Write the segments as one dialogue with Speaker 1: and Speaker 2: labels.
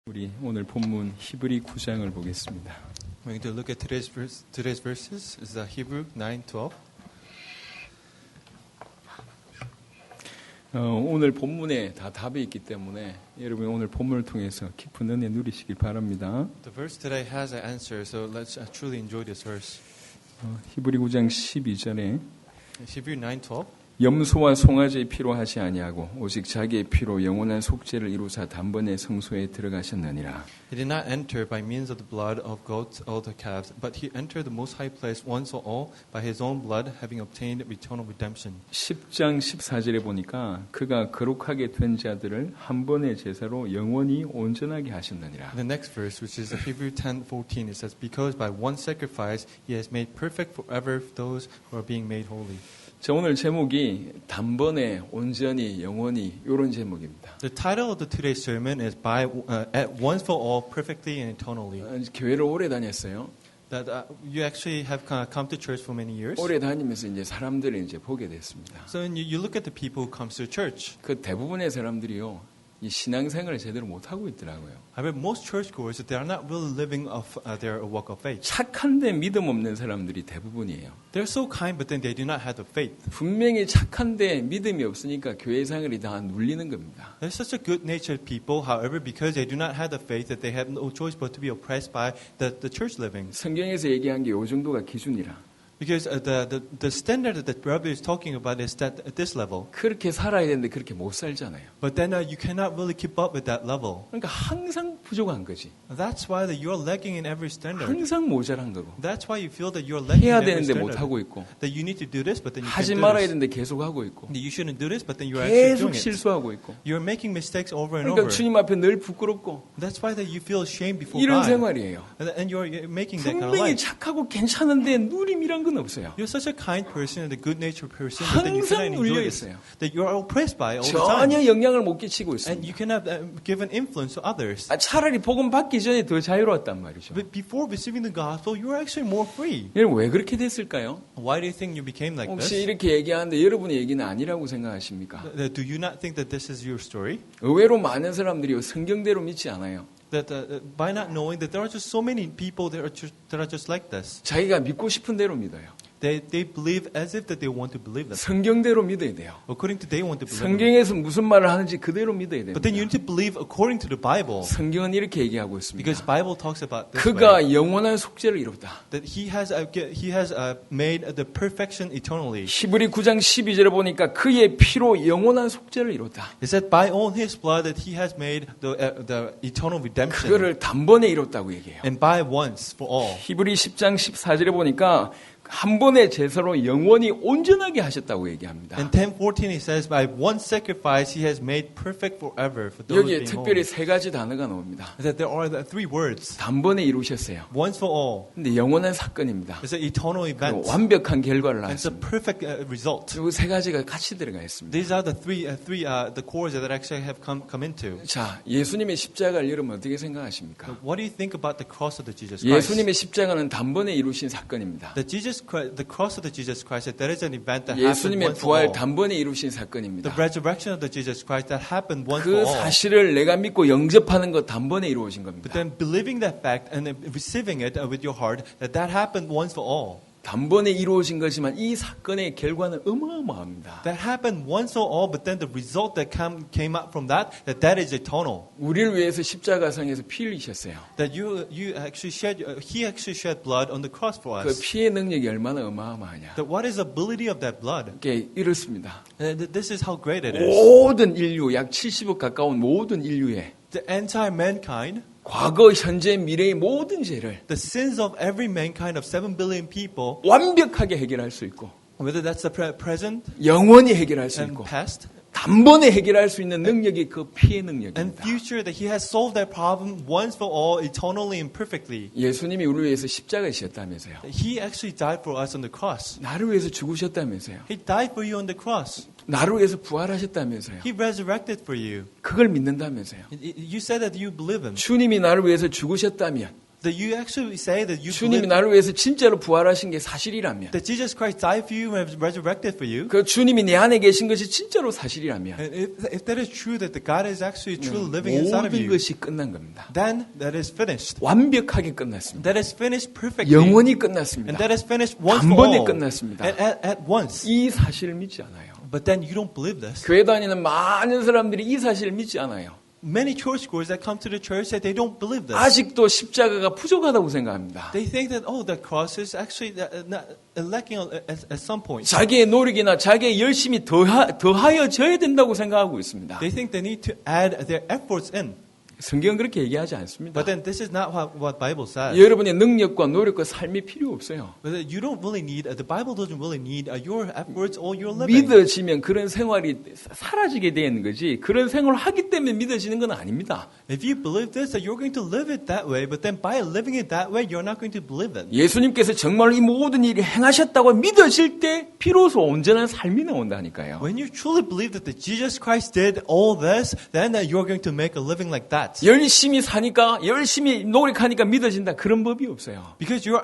Speaker 1: 우리 오늘 본문 히브리 9장을 보겠습니다.
Speaker 2: We're going to look at today's verses. Is Hebrew 9:12.
Speaker 1: 오늘 본문에 다 답이 있기 때문에 여러분 오늘 본문을 통해서 깊은 은혜 누리시길 바랍니다.
Speaker 2: The verse today has an answer, so let's truly enjoy this verse.
Speaker 1: 히브리 9장 12절에
Speaker 2: Hebrew 9:12.
Speaker 1: 염소와 송아지의 피로 하지 아니하고 오직 자기의 피로 영원한 속죄를 이루사 단번에 성소에 들어가셨느니라.
Speaker 2: He did not enter by means of the blood of goats or the calves, but he entered the most high place once for all by his own blood, having obtained eternal redemption. 10장
Speaker 1: 14절에 보니까 그가 거룩하게 된 자들을 한 번의 제사로 영원히 온전하게 하셨느니라.
Speaker 2: The next verse, which is Hebrew 10:14, it says, "Because by one sacrifice he has made perfect forever those who are being made holy."
Speaker 1: 자, 오늘 제목이 단번에 온전히 영원히 이런 제목입니다.
Speaker 2: The title of today's sermon is at once for all, perfectly and eternally.
Speaker 1: 교회를 오래 다녔어요.
Speaker 2: That you actually have come to church for many years.
Speaker 1: 오래 다니면서 이제 사람들을 이제 보게 됐습니다.
Speaker 2: So when you look at the people who comes to church.
Speaker 1: 그 대부분의 사람들이요. 이 신앙생활을 제대로 못 하고 있더라고요.
Speaker 2: However, most churchgoers they are not really living of their walk of faith.
Speaker 1: 착한데 믿음 없는 사람들이 대부분이에요.
Speaker 2: They're so kind, but then they do not have the faith.
Speaker 1: 분명히 착한데 믿음이 없으니까 교회 생활이 다 눌리는 겁니다.
Speaker 2: They're such a good-natured people. However, because they do not have the faith, that they have no choice but to be oppressed by the church living.
Speaker 1: 성경에서 얘기한 게 이 정도가 기준이라.
Speaker 2: Because the standard that the Bible is talking about is that at this level.
Speaker 1: 그렇게 살아야 되는데 그렇게 못 살잖아요.
Speaker 2: But then you cannot really keep up with that level.
Speaker 1: 그러니까 항상 부족한 거지.
Speaker 2: That's why that you're lagging in every standard.
Speaker 1: 항상 모자란 거고.
Speaker 2: That's why you feel that you're lagging
Speaker 1: 해야
Speaker 2: in every
Speaker 1: 되는데 못
Speaker 2: standard.
Speaker 1: 하고 있고.
Speaker 2: That you need to do this, but then you
Speaker 1: 하지
Speaker 2: can't do
Speaker 1: 말아야
Speaker 2: this.
Speaker 1: 되는데 계속 하고 있고.
Speaker 2: You shouldn't do this, but then you're actually
Speaker 1: 계속
Speaker 2: doing it.
Speaker 1: 실수하고 있고.
Speaker 2: You're making mistakes over and
Speaker 1: 그러니까
Speaker 2: over.
Speaker 1: 주님 앞에 늘 부끄럽고.
Speaker 2: That's why that you feel ashamed before
Speaker 1: 이런
Speaker 2: God.
Speaker 1: 생활이에요.
Speaker 2: And you're making that kind of
Speaker 1: 분명히
Speaker 2: life.
Speaker 1: 착하고 괜찮은데 누림이란 건 없어요.
Speaker 2: You're such a kind person and a good-natured person, but then you
Speaker 1: 항상
Speaker 2: cannot enjoy it.
Speaker 1: 눌려있어요.
Speaker 2: That you're oppressed by all the time.
Speaker 1: 전혀 영향을 못 끼치고
Speaker 2: And
Speaker 1: 있습니다.
Speaker 2: you cannot give an influence to others.
Speaker 1: 차라리 복음 받기 전에 더 자유로웠단 말이죠.
Speaker 2: But before receiving the gospel, you were actually more free.
Speaker 1: 여러분 왜 그렇게 됐을까요?
Speaker 2: Why do you think you became like
Speaker 1: 혹시
Speaker 2: this?
Speaker 1: 이렇게 얘기하는데 여러분의 얘기는 아니라고 생각하십니까?
Speaker 2: Do you not think that this is your story?
Speaker 1: 의외로 많은 사람들이 성경대로 믿지 않아요.
Speaker 2: That by not knowing that there are just so many people that are just like this.
Speaker 1: 자기가 믿고 싶은 대로 믿어요.
Speaker 2: They believe as if that they want to believe that.
Speaker 1: 성경대로 믿어야 돼요.
Speaker 2: According to they want to believe.
Speaker 1: 성경에서 무슨 말을 하는지 그대로 믿어야 됩니다.
Speaker 2: But then you need to believe according to the Bible.
Speaker 1: 성경은 이렇게 얘기하고 있습니다.
Speaker 2: Because Bible talks about this
Speaker 1: 그가
Speaker 2: way.
Speaker 1: 영원한 속죄를 이뤘다.
Speaker 2: That he has made the perfection eternally.
Speaker 1: 히브리 9장 12절에 보니까 그의 피로 영원한 속죄를 이뤘다.
Speaker 2: It said by all his blood that he has made the eternal redemption.
Speaker 1: 그거를 단번에 이뤘다고 얘기해요.
Speaker 2: And by once for all.
Speaker 1: 히브리 10장 14절에 보니까 한 번의 제사로 영원히 온전하게 하셨다고 얘기합니다.
Speaker 2: In 10:14 he says by one sacrifice he has made perfect forever for those
Speaker 1: 여기에
Speaker 2: being
Speaker 1: 특별히
Speaker 2: holy.
Speaker 1: 세 가지 단어가 나옵니다.
Speaker 2: That there are the three words.
Speaker 1: 단번에 이루셨어요.
Speaker 2: Once for all.
Speaker 1: 근데 영원한 사건입니다.
Speaker 2: It's an eternal event.
Speaker 1: 완벽한 결과를
Speaker 2: And it's a
Speaker 1: 낳았습니다.
Speaker 2: perfect result.
Speaker 1: 이 세 가지가 같이 들어가 있습니다.
Speaker 2: These are the three the cores that actually have come into.
Speaker 1: 자, 예수님의 십자가를 여러분 어떻게 생각하십니까?
Speaker 2: What do you think about the cross of the Jesus Christ?
Speaker 1: 예수님의 십자가는 단번에 이루신 사건입니다.
Speaker 2: The cross of the Jesus Christ, that is an event that happened
Speaker 1: 예수님의
Speaker 2: once for
Speaker 1: 부활
Speaker 2: all.
Speaker 1: 단번에 이루신
Speaker 2: The
Speaker 1: 사건입니다.
Speaker 2: resurrection of the Jesus Christ that happened once
Speaker 1: 그
Speaker 2: for all.
Speaker 1: 사실을 내가 믿고 영접하는 것 단번에 이루어진
Speaker 2: But
Speaker 1: 겁니다.
Speaker 2: then believing that fact and then receiving it with your heart, that happened once for all.
Speaker 1: 단번에 이루어진 거지만 이 사건의 결과는 어마어마합니다.
Speaker 2: That happened once for all, but then the result that came out from that is eternal.
Speaker 1: 우리를 위해서 십자가상에서 피 흘리셨어요.
Speaker 2: That he actually shed blood on the cross for
Speaker 1: 그
Speaker 2: us.
Speaker 1: 피의 능력이 얼마나 어마어마하냐.
Speaker 2: That what is the ability of that blood?
Speaker 1: 이게 이렇습니다.
Speaker 2: This is how great it is.
Speaker 1: 모든 인류, 약 70억 가까운 모든 인류의
Speaker 2: The entire mankind,
Speaker 1: 과거, 현재, 미래의 모든 죄를
Speaker 2: the sins of every mankind of 7 billion people,
Speaker 1: 완벽하게 해결할 수 있고
Speaker 2: whether that's the present
Speaker 1: 영원히 해결할 수
Speaker 2: and
Speaker 1: 있고
Speaker 2: past
Speaker 1: 단번에 해결할 수 있는 능력이 그 피의
Speaker 2: and
Speaker 1: 능력입니다.
Speaker 2: future, that he has solved that problem once for all, eternally and perfectly.
Speaker 1: 예수님이 우리를 위해서 십자가에 지셨다면서요.
Speaker 2: He actually died for us on the cross.
Speaker 1: 나를 위해서 죽으셨다면서요.
Speaker 2: He died for you on the cross.
Speaker 1: 나를 위해서 부활하셨다면서요.
Speaker 2: He resurrected for you.
Speaker 1: 그걸 믿는다면서요.
Speaker 2: You said that you believe him.
Speaker 1: 주님이 나를 위해서 죽으셨다면
Speaker 2: That you actually say that you
Speaker 1: 주님이
Speaker 2: believe
Speaker 1: 나를 위해서 진짜로 부활하신 게 사실이라면,
Speaker 2: that Jesus Christ died for you and was resurrected for you.
Speaker 1: 그 주님이 내 안에 계신 것이 진짜로 사실이라면,
Speaker 2: And if that is true, that the God is actually truly living inside of
Speaker 1: 모든
Speaker 2: you,
Speaker 1: 것이 끝난 겁니다.
Speaker 2: then that is finished.
Speaker 1: 완벽하게 끝났습니다.
Speaker 2: That is finished perfectly.
Speaker 1: 영원히
Speaker 2: And
Speaker 1: 끝났습니다.
Speaker 2: that is finished once for
Speaker 1: 단번에
Speaker 2: all.
Speaker 1: 끝났습니다.
Speaker 2: At once.
Speaker 1: 이 사실을 믿지 않아요.
Speaker 2: But then you don't believe this.
Speaker 1: 교회 다니는 많은 사람들이 이 사실을 믿지 않아요.
Speaker 2: Many churchgoers that come to the church that they don't believe this.
Speaker 1: 아직도 십자가가 부족하다고 생각합니다.
Speaker 2: They think that the cross is actually not lacking at some point.
Speaker 1: 자기의 노력이나 자기의 열심이 더하여져야 된다고 생각하고 있습니다.
Speaker 2: They think they need to add their efforts in.
Speaker 1: 성경은 그렇게 얘기하지 않습니다.
Speaker 2: But then this is not what Bible says.
Speaker 1: 여러분의 능력과 노력과 삶이 필요 없어요.
Speaker 2: But you don't really need, the Bible doesn't really need your efforts or your living.
Speaker 1: 믿어지면 그런 생활이 사라지게 되는 거지, 그런 생활을 하기 때문에 믿어지는 건 아닙니다.
Speaker 2: If you believe this, that you're going to live it that way, but then by living it that way, you're not going to believe it.
Speaker 1: 예수님께서 정말 이 모든 일을 행하셨다고 믿어질 때 비로소 온전한 삶이 나온다니까요.
Speaker 2: When you truly believe that Jesus Christ did all this, then you're going to make a living like that.
Speaker 1: 열심히 사니까, 열심히 노력하니까 믿어진다, 그런 법이 없어요.
Speaker 2: Because you're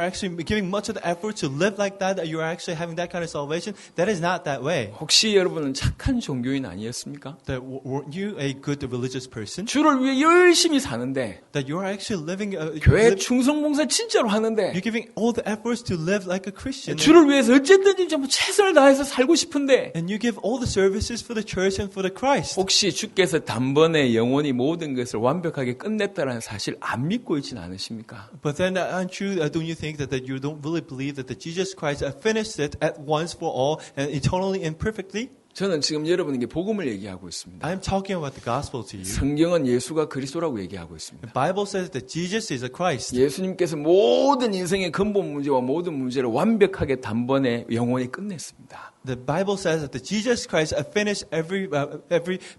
Speaker 2: actually giving much of the effort to live like that you're actually having that kind of salvation. That is not that way.
Speaker 1: 혹시 여러분은 착한 종교인 아니었습니까?
Speaker 2: That weren't you a good religious person?
Speaker 1: 주를 위해 열심히 사는데,
Speaker 2: That you're actually living
Speaker 1: 교회 충성봉사 진짜로 하는데,
Speaker 2: you're giving all the efforts to live like a Christian.
Speaker 1: 주를 위해서 어쨌든지 전부 최선을 다해서 살고 싶은데,
Speaker 2: And you give all the services for the church and for the Christ.
Speaker 1: 혹시 주께서 단번에 영원히 모든 것을 완벽하게 끝냈다는 사실 안 믿고 있지는 않으십니까?
Speaker 2: But then aren't you, don't you think that you don't really believe that Jesus Christ finished it at once for all and eternally and perfectly?
Speaker 1: 저는 지금 여러분에게 복음을 얘기하고 있습니다.
Speaker 2: I'm talking about the gospel to you.
Speaker 1: 성경은 예수가 그리스도라고 얘기하고 있습니다.
Speaker 2: The Bible says that Jesus is a Christ.
Speaker 1: 예수님께서 모든 인생의 근본 문제와 모든 문제를 완벽하게 단번에 영원히 끝냈습니다.
Speaker 2: The Bible says that the Jesus Christ finished every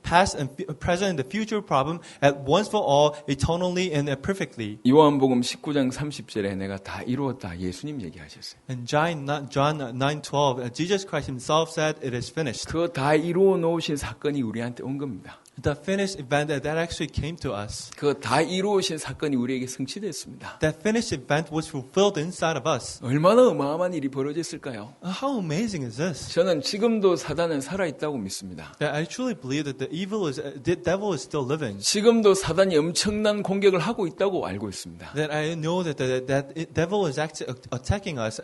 Speaker 2: past and present and the future problem at once for all, eternally and perfectly.
Speaker 1: 요한복음 19장 30절에 내가 다 이루었다, 예수님 얘기하셨어요.
Speaker 2: And John 9:12, Jesus Christ himself said it is finished.
Speaker 1: 그거 다 이루어 놓으신 사건이 우리한테 온 겁니다.
Speaker 2: The finished event that actually came to us.
Speaker 1: 그거 다 이루어진 사건이 우리에게 성취됐습니다.
Speaker 2: That finished event was fulfilled inside of us.
Speaker 1: 얼마나 어마어마한 일이 벌어졌을까요?
Speaker 2: How amazing is this?
Speaker 1: 저는 지금도 사단은 살아있다고 믿습니다.
Speaker 2: That I truly believe that the devil is still living.
Speaker 1: 지금도 사단이 엄청난 공격을 하고 있다고 알고 있습니다.
Speaker 2: That I know that that devil is actually attacking us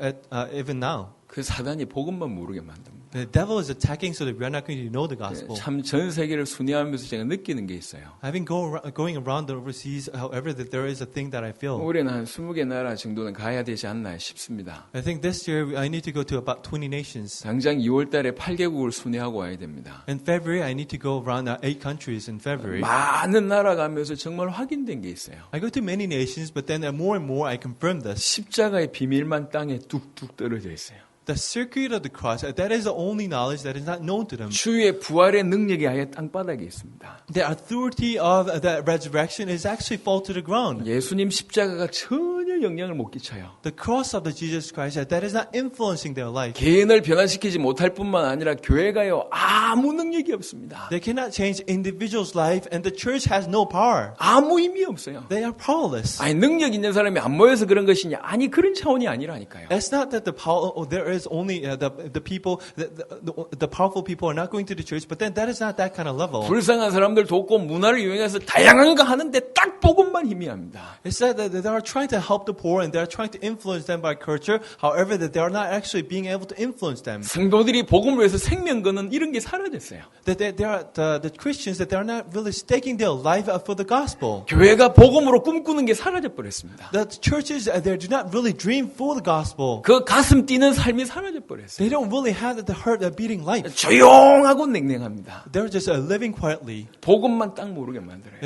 Speaker 2: even now.
Speaker 1: 그 사단이 복음만 모르게 만듭니다.
Speaker 2: The devil is attacking so that we are not going to know the gospel.
Speaker 1: 참 전 세계를 순회하면서 제가 느끼는 게 있어요.
Speaker 2: I've been going around the overseas, however, that there is a thing that I feel.
Speaker 1: 올해는 한 20개 나라 정도는 가야 되지 않나 싶습니다.
Speaker 2: I think this year I need to go to about 20 nations.
Speaker 1: 당장 2월 달에 8개국을 순회하고 와야 됩니다.
Speaker 2: In February, I need to go around 8 countries in February.
Speaker 1: 많은 나라 가면서 정말 확인된 게 있어요.
Speaker 2: I go to many nations, but then more and more I confirm this.
Speaker 1: 십자가의 비밀만 땅에 뚝뚝 떨어져 있어요.
Speaker 2: The circuit of the cross, that is the only knowledge that is not known to them.
Speaker 1: 주의 부활의 능력이 아예 땅바닥에 있습니다.
Speaker 2: The authority of the resurrection is actually fall to the ground.
Speaker 1: 예수님 십자가가 전혀 영향을 못 끼쳐요.
Speaker 2: The cross of the Jesus Christ, that is not influencing their life.
Speaker 1: 개인을 변화시키지 못할 뿐만 아니라 교회가요 아무 능력이 없습니다.
Speaker 2: They cannot change individuals' life, and the church has no power.
Speaker 1: 아무 의미 없어요.
Speaker 2: They are powerless.
Speaker 1: 아니 능력 있는 사람이 안 모여서 그런 것이냐? 아니 그런 차원이 아니라니까요.
Speaker 2: It's not that the power, there is only the people, the powerful people are not going to the church, but then that is not that kind of level.
Speaker 1: 불쌍한 사람들 돕고 문화를 이용해서 다양한 거 하는데 딱 복음만 희미합니다.
Speaker 2: It's that they are trying to help the poor and they are trying to influence them by culture. However, that they are not actually being able to influence them.
Speaker 1: 성도들이 복음을 위해서 생명 거는 이런 게 사라졌어요.
Speaker 2: That they are the Christians that they are not really staking their life for the gospel.
Speaker 1: 교회가 복음으로 꿈꾸는 게 사라져 버렸습니다.
Speaker 2: The churches they do not really dream for the gospel.
Speaker 1: 그 가슴 뛰는 삶이 사라져 버렸어요.
Speaker 2: They don't really have the heart beating life.
Speaker 1: 조용하고 냉랭합니다.
Speaker 2: They're just living quietly.
Speaker 1: 복음만 딱 모르게 만들어요.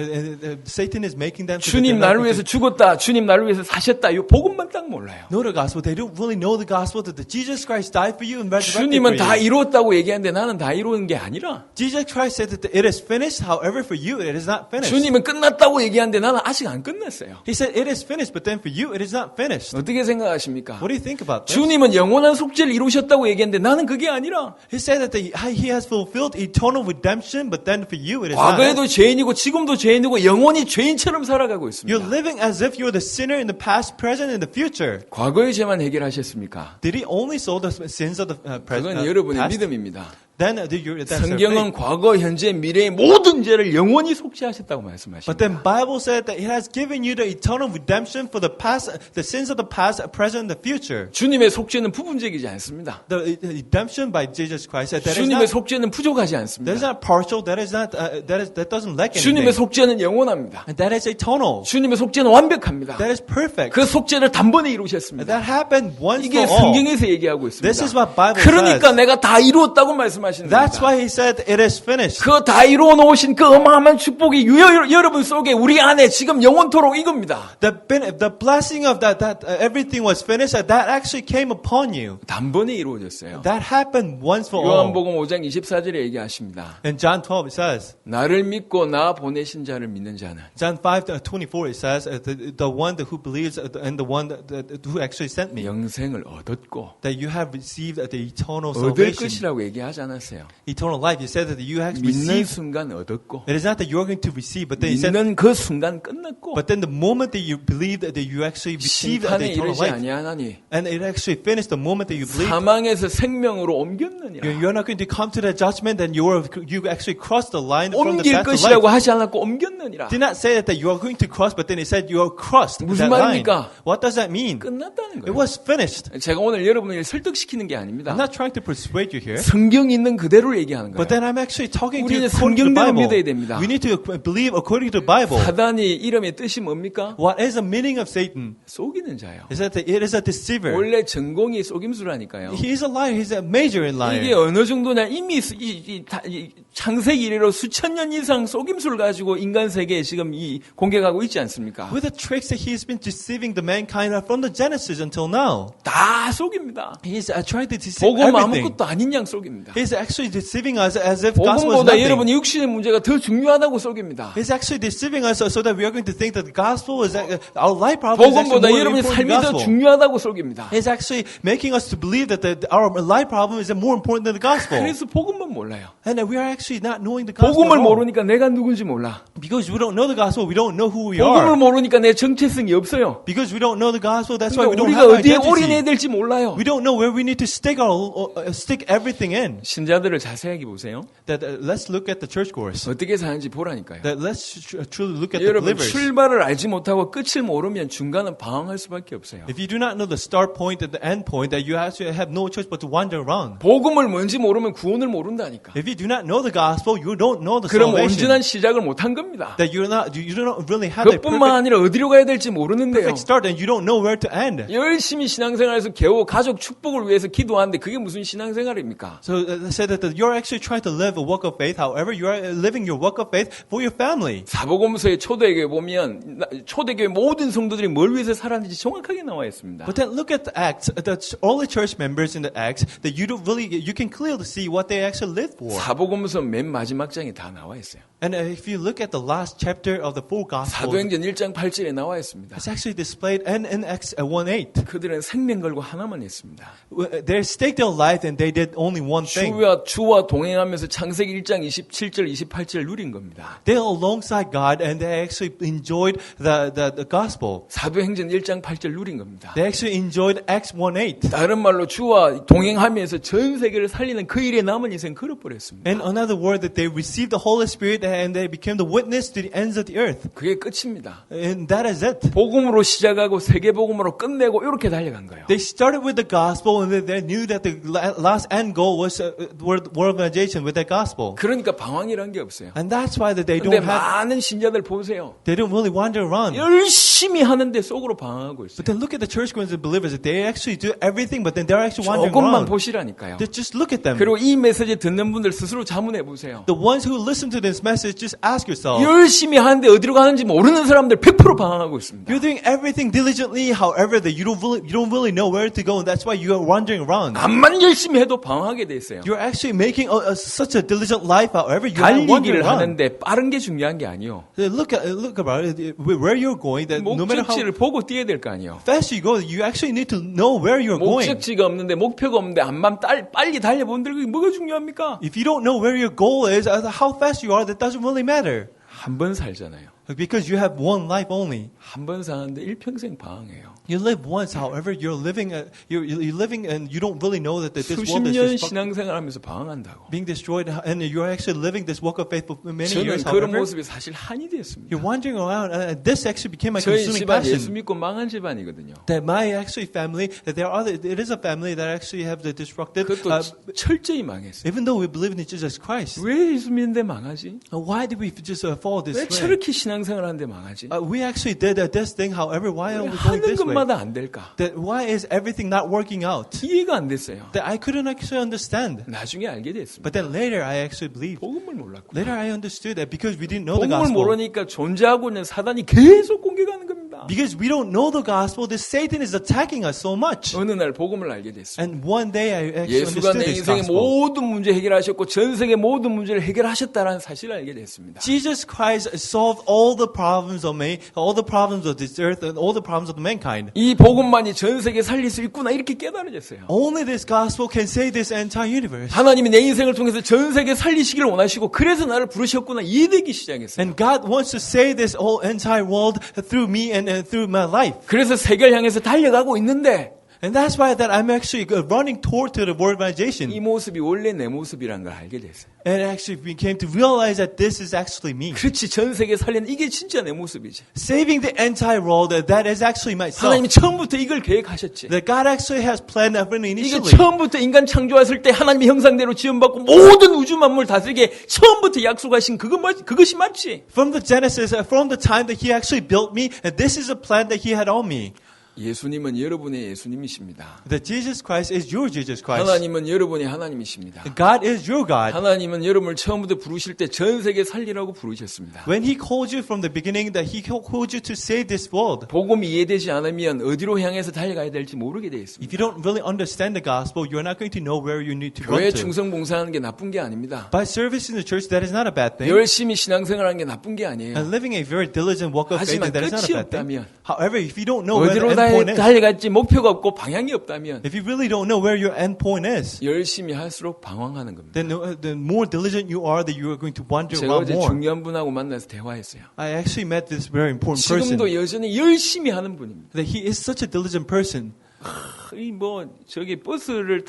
Speaker 2: Satan is making them.
Speaker 1: 주님 나를 위해서 죽었다. 주님 나를 위해서 사셨다. 이 복음만 딱 몰라요.
Speaker 2: Know the gospel. They don't really know the gospel that Jesus Christ died for you and resurrected
Speaker 1: 주님은
Speaker 2: for
Speaker 1: 다
Speaker 2: you.
Speaker 1: 이루었다고 얘기하는데 나는 다 이루는 게 아니라
Speaker 2: Jesus Christ said that it is finished. However, for you it is not finished.
Speaker 1: 주님은 끝났다고 얘기하는데 나는 아직 안 끝났어요.
Speaker 2: He said it is finished, but then for you it is not finished.
Speaker 1: 어떻게 생각하십니까?
Speaker 2: What do you think about this?
Speaker 1: 주님은 영원한 속죄를 이루셨다고 얘기했는데 나는 그게 아니라
Speaker 2: He said that he has fulfilled eternal redemption, but then for you it is not.
Speaker 1: 과거에도 죄인이고 지금도 죄인이고 영원히 죄인처럼 죄인처럼 살아가고
Speaker 3: You're
Speaker 1: 있습니다.
Speaker 3: living as if you're the sinner in the past, present, and the future.
Speaker 1: 과거의 죄만 해결하셨습니까?
Speaker 3: Did he only solve the sins of the present?
Speaker 1: 그건 여러분의
Speaker 3: past?
Speaker 1: 믿음입니다.
Speaker 3: Then that's their
Speaker 1: 성경은
Speaker 3: faith.
Speaker 1: 과거, 현재, 미래의 모든 죄를 영원히 속죄하셨다고 말씀하십니다.
Speaker 3: But then Bible said that it has given you the eternal redemption for the past, the sins of the past, present, and the future.
Speaker 1: 주님의 속죄는 부분적이지 않습니다.
Speaker 3: The redemption by Jesus Christ. That is
Speaker 1: 주님의
Speaker 3: not,
Speaker 1: 속죄는 부족하지
Speaker 3: that is
Speaker 1: 않습니다.
Speaker 3: not partial. That is not. That doesn't lack
Speaker 1: 주님의
Speaker 3: anything.
Speaker 1: 속죄는 영원합니다.
Speaker 3: And that is eternal.
Speaker 1: 주님의 속죄는 완벽합니다.
Speaker 3: That is perfect.
Speaker 1: 그 속죄를 단번에
Speaker 3: And
Speaker 1: 이루셨습니다.
Speaker 3: that happened once
Speaker 1: 이게
Speaker 3: for all.
Speaker 1: 성경에서 얘기하고 있습니다.
Speaker 3: This is what Bible
Speaker 1: 그러니까
Speaker 3: says.
Speaker 1: 내가 다 이루었다고 말씀하시는
Speaker 3: That's
Speaker 1: 겁니다.
Speaker 3: why he said it is finished.
Speaker 1: 그 다 이루어 놓으신 그 어마어마한 축복이 여러분 속에 우리 안에 지금 영원토록 이겁니다.
Speaker 3: The blessing of that everything was finished. That actually came upon you.
Speaker 1: 단번에 이루어졌어요.
Speaker 3: That happened once for all.
Speaker 1: 요한복음 5장 24절에 얘기하십니다.
Speaker 3: In John 12 it says.
Speaker 1: 나를 믿고 나 보내신 자를 믿는 자는
Speaker 3: John 5:24 it says the one who believes and the one who actually sent me
Speaker 1: 영생을 얻었고
Speaker 3: that you have received the eternal
Speaker 1: 얻을
Speaker 3: salvation,
Speaker 1: 것이라고 얘기하지 않았어요.
Speaker 3: eternal life. You said that you have
Speaker 1: 믿는
Speaker 3: received.
Speaker 1: 순간 얻었고
Speaker 3: It is not that you are going to receive, but then he said.
Speaker 1: 믿는 그 순간 끝났고
Speaker 3: But then the moment that you believe that you actually receive the
Speaker 1: 심판에
Speaker 3: eternal
Speaker 1: 이르지
Speaker 3: life,
Speaker 1: 아니하나니
Speaker 3: and it actually finished the moment that you believe.
Speaker 1: 사망에서 생명으로 옮겼느니라.
Speaker 3: You're not going to come to that judgment, and you actually crossed the line from the
Speaker 1: 옮길
Speaker 3: death to
Speaker 1: 것이라고
Speaker 3: life.
Speaker 1: 하지 않았고 옮겼느니라.
Speaker 3: Did not say that you are going to cross, but then it said you are crossed
Speaker 1: 무슨
Speaker 3: that line.
Speaker 1: 말입니까?
Speaker 3: What does that mean?
Speaker 1: 끝났다는
Speaker 3: It
Speaker 1: 거예요.
Speaker 3: was finished.
Speaker 1: 제가 오늘 여러분을 설득시키는 게 아닙니다.
Speaker 3: I'm not trying to persuade you here,
Speaker 1: 성경 있는 그대로 얘기하는
Speaker 3: but
Speaker 1: 거예요.
Speaker 3: then I'm actually talking to you
Speaker 1: 우리는
Speaker 3: according to the
Speaker 1: 성경대로
Speaker 3: Bible.
Speaker 1: 믿어야 됩니다.
Speaker 3: We need to believe according to the Bible.
Speaker 1: 사단이 이름의 뜻이 뭡니까?
Speaker 3: What is the meaning of Satan?
Speaker 1: 속이는 자예요.
Speaker 3: Is that it is a deceiver.
Speaker 1: 원래 전공이 속임수라니까요.
Speaker 3: He is a liar. He's a major in
Speaker 1: 이게
Speaker 3: lying.
Speaker 1: 어느 정도냐 이미 창세기 이래로 수천 년 이상 속임수를 가지고 인간 세계에 지금 공격하고 있지 않습니까?
Speaker 3: With the tricks that he's been deceiving the mankind from the Genesis until now.
Speaker 1: 다 속입니다.
Speaker 3: He's trying to deceive
Speaker 1: 복음
Speaker 3: everything.
Speaker 1: 아무것도 아닌 양 속입니다.
Speaker 3: He's actually deceiving us as if gospel is
Speaker 1: 복음보다
Speaker 3: nothing.
Speaker 1: 여러분이 육신의 문제가 더 중요하다고 속입니다.
Speaker 3: He's actually deceiving us so that we are going to think that the gospel is our life problem is actually
Speaker 1: 복음보다
Speaker 3: more
Speaker 1: 여러분의
Speaker 3: important
Speaker 1: 삶이
Speaker 3: than the
Speaker 1: 더
Speaker 3: gospel.
Speaker 1: 중요하다고 속입니다.
Speaker 3: He's actually making us to believe that our life problem is more important than the gospel.
Speaker 1: 그래서 복음만 몰라요.
Speaker 3: And that we are actually not knowing the gospel
Speaker 1: 복음을
Speaker 3: at all.
Speaker 1: 모르니까 내가 누군지 몰라.
Speaker 3: Because we don't know the gospel, we don't know who we
Speaker 1: 복음을
Speaker 3: are.
Speaker 1: 모르니까 내 정체성이 없어요.
Speaker 3: Because we don't know the gospel, that's why we
Speaker 1: 그러니까
Speaker 3: don't
Speaker 1: 우리가
Speaker 3: have
Speaker 1: 어디에
Speaker 3: identity.
Speaker 1: 올인해야 될지 몰라요.
Speaker 3: We don't know where we need to stick everything in.
Speaker 1: 신자들을 자세하게 보세요.
Speaker 3: That let's look at the churchgoers.
Speaker 1: 어떻게 사는지 보라니까요.
Speaker 3: That let's truly look at the
Speaker 1: 여러분
Speaker 3: believers.
Speaker 1: 출발을 알지 못하고 끝을 모르면 중간은 방황할 수밖에 없어요.
Speaker 3: If you do not know the start point and the end point, that you actually have no choice but to wander around.
Speaker 1: 복음을 뭔지 모르면 구원을 모른다니까.
Speaker 3: If you do not know the gospel, you don't know the
Speaker 1: 그럼
Speaker 3: salvation.
Speaker 1: 온전한 시작을 못한 겁니다.
Speaker 3: That you do not really have the
Speaker 1: 그뿐만
Speaker 3: perfect,
Speaker 1: 아니라 어디로 가야 될지 모르는데요.
Speaker 3: perfect start, and you don't know where to end.
Speaker 1: 열심히 신앙생활에서 겨우 가족 축복을 위해서 기도하는데 그게 무슨 신앙생활입니까?
Speaker 3: So say that you're actually trying to live a walk of faith. However, you are living your walk of faith for your family.
Speaker 1: 사복음서의 초대교회 보면 초대교회 모든 성도들이 뭘 위해서 살았는지 정확하게 나와 있습니다.
Speaker 3: But then look at the Acts, the early church members in the Acts, that you can clearly see what they actually lived for.
Speaker 1: 사복음서 맨 마지막 장에 다 나와 있어요.
Speaker 3: And if you look at the last chapter of the four Gospels,
Speaker 1: 사도행전 1장 8절에 나와 있습니다.
Speaker 3: it's actually displayed in Acts 1:8.
Speaker 1: 그들은 생명 걸고 하나만 했습니다.
Speaker 3: They staked their life and they did only one thing.
Speaker 1: 주와 동행하면서 창세기 1장 27절 28절 누린 겁니다.
Speaker 3: They are alongside God and they actually enjoyed the gospel.
Speaker 1: 사도행전 1장 8절 누린 겁니다.
Speaker 3: They actually enjoyed Acts 1:8.
Speaker 1: 다른 말로 주와 동행하면서 전 세계를 살리는 그 일에 남은 인생 걸어버렸습니다.
Speaker 3: In another word, that they received the Holy Spirit and they became the witness to the ends of the earth.
Speaker 1: 그게 끝입니다.
Speaker 3: And that is it.
Speaker 1: 복음으로 시작하고 세계복음으로 끝내고 이렇게 달려간 거예요.
Speaker 3: They started with the gospel and they knew that the last end goal was world organization with that gospel.
Speaker 1: 그러니까 방황이란 게 없어요.
Speaker 3: And that's why that they
Speaker 1: 근데
Speaker 3: don't have,
Speaker 1: 많은 신자들 보세요.
Speaker 3: they don't really wander around.
Speaker 1: 열심히 하는데 속으로 방황하고 있어요.
Speaker 3: But then look at the churchgoers and believers. They actually do everything, but then they're actually wandering
Speaker 1: 조금만
Speaker 3: around.
Speaker 1: 보시라니까요.
Speaker 3: Just look at them.
Speaker 1: 그리고 이 메시지 듣는 분들 스스로 자문해 보세요.
Speaker 3: The ones who listen to this message, just ask yourself.
Speaker 1: 열심히 하는데 어디로 가는지 모르는 사람들 100% 방황하고 있습니다.
Speaker 3: You're doing everything diligently, however, that you don't really know where to go, and that's why you are wandering around.
Speaker 1: 암만 열심히 해도 방황하게 돼 있어요.
Speaker 3: You're actually making such a diligent life, however, you are
Speaker 1: 달리기를
Speaker 3: wandering around.
Speaker 1: 하는데 빠른 게 중요한 게 아니요.
Speaker 3: Look about it, where you're going. That no matter how
Speaker 1: 목적지를 보고 뛰어야 될 거 아니요.
Speaker 3: fast you go, you actually need to know where you're going.
Speaker 1: 목적지가 없는데 목표가 없는데 암만 빨리 달려본들 그게 뭐가 중요합니까?
Speaker 3: If you don't know where your goal is, how fast you are, that doesn't really matter.
Speaker 1: 한 번 살잖아요.
Speaker 3: Because you have one life only.
Speaker 1: 한 번 사는데 일평생 방황해요.
Speaker 3: You live once, however, you're living and you don't really know that this
Speaker 1: 수십
Speaker 3: world is
Speaker 1: 년
Speaker 3: just
Speaker 1: 신앙생활하면서 방황한다고.
Speaker 3: being destroyed, and you're actually living this walk of faith for many
Speaker 1: 저는
Speaker 3: years.
Speaker 1: 그런
Speaker 3: However,
Speaker 1: 모습이 사실 한이 됐습니다.
Speaker 3: you're wandering around, and this actually became my
Speaker 1: 저희
Speaker 3: consuming
Speaker 1: 집안 예수
Speaker 3: passion.
Speaker 1: 믿고 망한 집안이거든요.
Speaker 3: That my actually family, that it is a family that actually have the disruptive.
Speaker 1: 그것도 철저히 망했어요.
Speaker 3: Even though we believe in Jesus Christ,
Speaker 1: 왜 예수 믿는데 망하지?
Speaker 3: why did we just fall this
Speaker 1: 왜
Speaker 3: way?
Speaker 1: 저렇게 신앙생활하는데 망하지?
Speaker 3: We actually did this thing. However, why are
Speaker 1: 왜
Speaker 3: we going
Speaker 1: 하는
Speaker 3: this way?
Speaker 1: 것마다 안 될까?
Speaker 3: That why is everything not working out?
Speaker 1: 이해가 안 됐어요.
Speaker 3: That I couldn't actually understand.
Speaker 1: 나중에 알게 됐습니다.
Speaker 3: But then later I actually believed.
Speaker 1: 복음을 몰랐고.
Speaker 3: Later I understood that because we didn't know the
Speaker 1: 복음을
Speaker 3: gospel.
Speaker 1: 모르니까 존재하고 있는 사단이 계속 공격하는 겁니다.
Speaker 3: Because we don't know the gospel, this Satan is attacking us so much.
Speaker 1: 어느 날 복음을 알게 됐습니다.
Speaker 3: And one day I actually
Speaker 1: 예수가
Speaker 3: understood
Speaker 1: 내
Speaker 3: this
Speaker 1: 인생의
Speaker 3: gospel.
Speaker 1: 모든 문제 해결하셨고 전 세계 모든 문제를 해결하셨다는 사실을 알게 됐습니다.
Speaker 3: Jesus Christ solved all the problems of me, all the problems of this earth, and all the problems of mankind.
Speaker 1: 이 복음만이 전 세계 살릴 수 있구나 이렇게 깨달아졌어요.
Speaker 3: Only this gospel can save this entire universe.
Speaker 1: 하나님이 내 인생을 통해서 전 세계 살리시기를 원하시고 그래서 나를 부르셨구나 이해되기 시작했어요.
Speaker 3: And God wants to save this whole entire world through me and through my life.
Speaker 1: 그래서 세계를 향해서 달려가고 있는데
Speaker 3: And that's why that I'm actually running toward to the world organization.
Speaker 1: 이 모습이 원래 내 모습이라는 걸 알게 됐어요.
Speaker 3: And actually we came to realize that this is actually me.
Speaker 1: 그렇지 전 세계 살리는 이게 진짜 내 모습이지.
Speaker 3: Saving the entire world, that is actually myself.
Speaker 1: 하나님이 처음부터 이걸 계획하셨지.
Speaker 3: That God actually has planned everything
Speaker 1: 이게
Speaker 3: initially.
Speaker 1: 처음부터 인간 창조했을 때 하나님의 형상대로 지음받고 모든 우주 만물 다스리게 처음부터 약속하신 그것이 맞지.
Speaker 3: From the Genesis, from the time that He actually built me, and this is a plan that He had on me.
Speaker 1: 예수님은 여러분의 예수님이십니다.
Speaker 3: That Jesus Christ is your Jesus Christ.
Speaker 1: 하나님은 여러분의 하나님이십니다.
Speaker 3: God is your God.
Speaker 1: 하나님은 여러분을 처음부터 부르실 때 전 세계 살리라고 부르셨습니다.
Speaker 3: When He called you from the beginning, that He called you to save this world.
Speaker 1: 복음이 이해되지 않으면 어디로 향해서 달려가야 될지 모르게 되어 있습니다.
Speaker 3: If you don't really understand the gospel, you're not going to know where you need to run
Speaker 1: 교회
Speaker 3: to.
Speaker 1: 충성 봉사하는 게 나쁜 게 아닙니다.
Speaker 3: By service in the church, that is not a bad thing.
Speaker 1: 열심히 신앙생활하는 게 나쁜 게 아니에요.
Speaker 3: And living a very diligent walk of faith,
Speaker 1: 하지만
Speaker 3: that is not a
Speaker 1: 끝이
Speaker 3: bad thing.
Speaker 1: 없다면,
Speaker 3: However, if you don't know where the
Speaker 1: 어디로
Speaker 3: end point is,
Speaker 1: 달려갈지 목표가 없고 방향이 없다면
Speaker 3: if you really don't know where your end point is,
Speaker 1: 열심히 할수록 방황하는 겁니다.
Speaker 3: then the more diligent you are, that you are going to wander
Speaker 1: 제가
Speaker 3: around
Speaker 1: 어제
Speaker 3: more.
Speaker 1: 중요한 분하고 만나서 대화했어요.
Speaker 3: I actually met this very important person.
Speaker 1: 지금도 여전히 열심히 하는 분입니다.
Speaker 3: That he is such a diligent person.
Speaker 1: 이 저기 버스를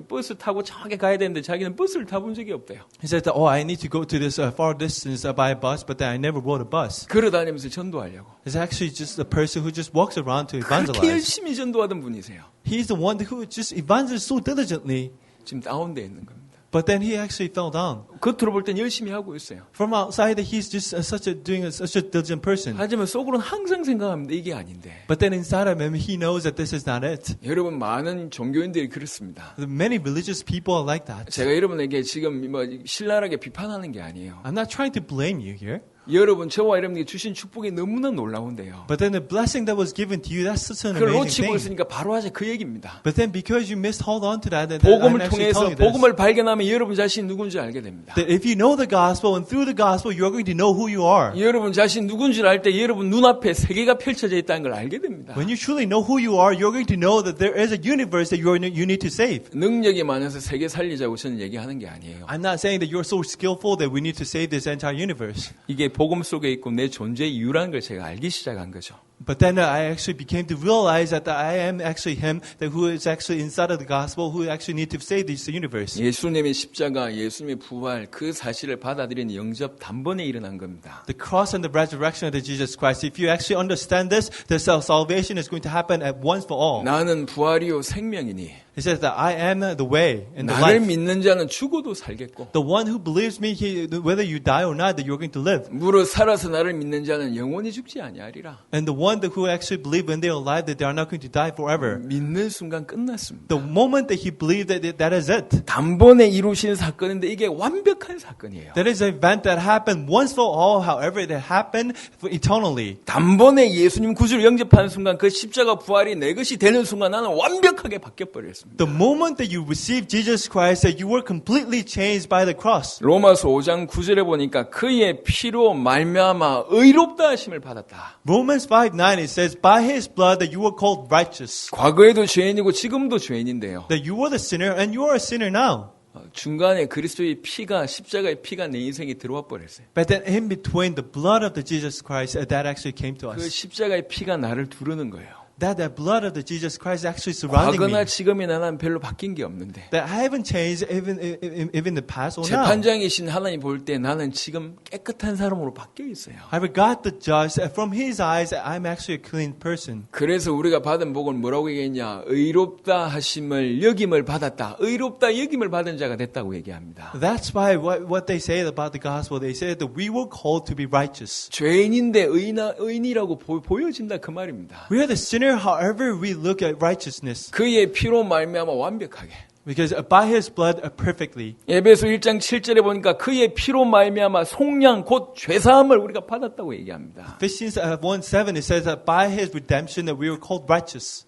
Speaker 1: 버스 타고 저기 가야 되는데 자기는 버스를 타본 적이 없대요.
Speaker 3: He said that, I need to go to this far distance by a bus, but then I never rode a bus.
Speaker 1: 걸어다니면서 전도하려고.
Speaker 3: He's actually just a person who just walks around to
Speaker 1: 그렇게
Speaker 3: evangelize.
Speaker 1: 열심히 전도하던 분이세요.
Speaker 3: He's the one who just evangelizes so diligently,
Speaker 1: 지금 다운돼 있는 겁니다.
Speaker 3: but then he actually fell down.
Speaker 1: 겉으로 볼 땐 열심히 하고 있어요.
Speaker 3: From outside, that he's just such a diligent person.
Speaker 1: 하지만 속으로는 항상 생각합니다. 이게 아닌데.
Speaker 3: But then inside of him, he knows that this is not it.
Speaker 1: 여러분 많은 종교인들이 그렇습니다.
Speaker 3: Many religious people are like that.
Speaker 1: 제가 여러분에게 지금 신랄하게 비판하는 게 아니에요.
Speaker 3: I'm not trying to blame you here.
Speaker 1: 여러분 저와 여러분에게 주신 축복이 너무나 놀라운데요.
Speaker 3: But then the blessing that was given to you, that's such an
Speaker 1: 그걸
Speaker 3: amazing
Speaker 1: 놓치고
Speaker 3: thing.
Speaker 1: 있으니까 바로 하자 그 얘기입니다.
Speaker 3: But then because you missed hold on to that, I'm
Speaker 1: 복음을
Speaker 3: actually
Speaker 1: 통해서
Speaker 3: telling you this.
Speaker 1: 복음을 발견하면 여러분 자신이 누군지 알게 됩니다.
Speaker 3: That if you know the gospel, and through the gospel, you're going to know who you are.
Speaker 1: 여러분 자신 누군지를 알 때 여러분 눈앞에 세계가 펼쳐져 있다는 걸 알게 됩니다.
Speaker 3: When you truly know who you are, you're going to know that there is a universe that you need to save.
Speaker 1: 능력이 많아서 세계 살리자고 저는 얘기하는 게 아니에요.
Speaker 3: I'm not saying that you're so skillful that we need to save this entire universe.
Speaker 1: 이게 복음 속에 있고 내 존재의 이유라는 걸 제가 알기 시작한 거죠.
Speaker 3: But then I actually became to realize that I am actually Him, that who is actually inside of the gospel, who actually need to save this universe.
Speaker 1: 예수님의 십자가, 예수님의 부활, 그 사실을 받아들이는 영접 단번에 일어난 겁니다.
Speaker 3: The cross and the resurrection of Jesus Christ. If you actually understand this, the salvation is going to happen at once for all.
Speaker 1: 나는 부활이요 생명이니
Speaker 3: He says that I am the way and the
Speaker 1: 나를
Speaker 3: life.
Speaker 1: 믿는 자는 죽어도 살겠고
Speaker 3: The one who believes me, whether you die or not, that you're going to live.
Speaker 1: 무릇 살아서 나를 믿는 자는 영원히 죽지 아니하리라.
Speaker 3: And the one who actually believe when they are alive that they are not going to die forever.
Speaker 1: 믿는 순간 끝났습니다.
Speaker 3: The moment that he believed that is it.
Speaker 1: 단번에 이루신 사건인데 이게 완벽한 사건이에요.
Speaker 3: That is an event that happened once for all. However, it happened for eternally.
Speaker 1: 단번에 예수님 구주를 영접하는 순간 그 십자가 부활이 내 것이 되는 순간 나는 완벽하게 바뀌어버렸습니다.
Speaker 3: The moment that you receive Jesus Christ, that you were completely changed by the cross.
Speaker 1: 로마서 5장 9절에 보니까 그의 피로 말미암아 의롭다 하심을 받았다.
Speaker 3: Romans 5:9 it says, by his blood that you were called righteous.
Speaker 1: 과거에도 죄인이고 지금도 죄인인데요.
Speaker 3: That you were the sinner and you are a sinner now.
Speaker 1: 중간에 그리스도의 피가 십자가의 피가 내 인생에 들어와 버렸어요.
Speaker 3: But then in between the blood of the Jesus Christ, that actually came to
Speaker 1: 그
Speaker 3: us.
Speaker 1: 십자가의 피가 나를 두르는 거예요.
Speaker 3: That blood of the Jesus Christ actually surrounding me.
Speaker 1: 과거나 지금이나 나는 별로 바뀐 게 없는데
Speaker 3: That I haven't changed even in the past or now.
Speaker 1: 재판장이신 하나님 볼 때 나는 지금 깨끗한 사람으로 바뀌어 있어요.
Speaker 3: I regard the judge from his eyes. I'm actually a clean person.
Speaker 1: 그래서 우리가 받은 복은 뭐라고 얘기했냐? 의롭다 하심을 여김을 받았다. 의롭다 여김을 받은 자가 됐다고 얘기합니다.
Speaker 3: That's why what they say about the gospel, they say that we were called to be righteous.
Speaker 1: 죄인인데 의인이라고 보여진다 그 말입니다.
Speaker 3: We are the sinner, however we look at righteousness.
Speaker 1: 그의 피로 말미암아 완벽하게.
Speaker 3: Because by his blood perfectly.
Speaker 1: 에베소 1장 7절에 보니까 그의 피로 말미암아 속량 곧 죄사함을 우리가 받았다고 얘기합니다.
Speaker 3: Ephesians 1:7 it says that by his redemption that we were called righteous.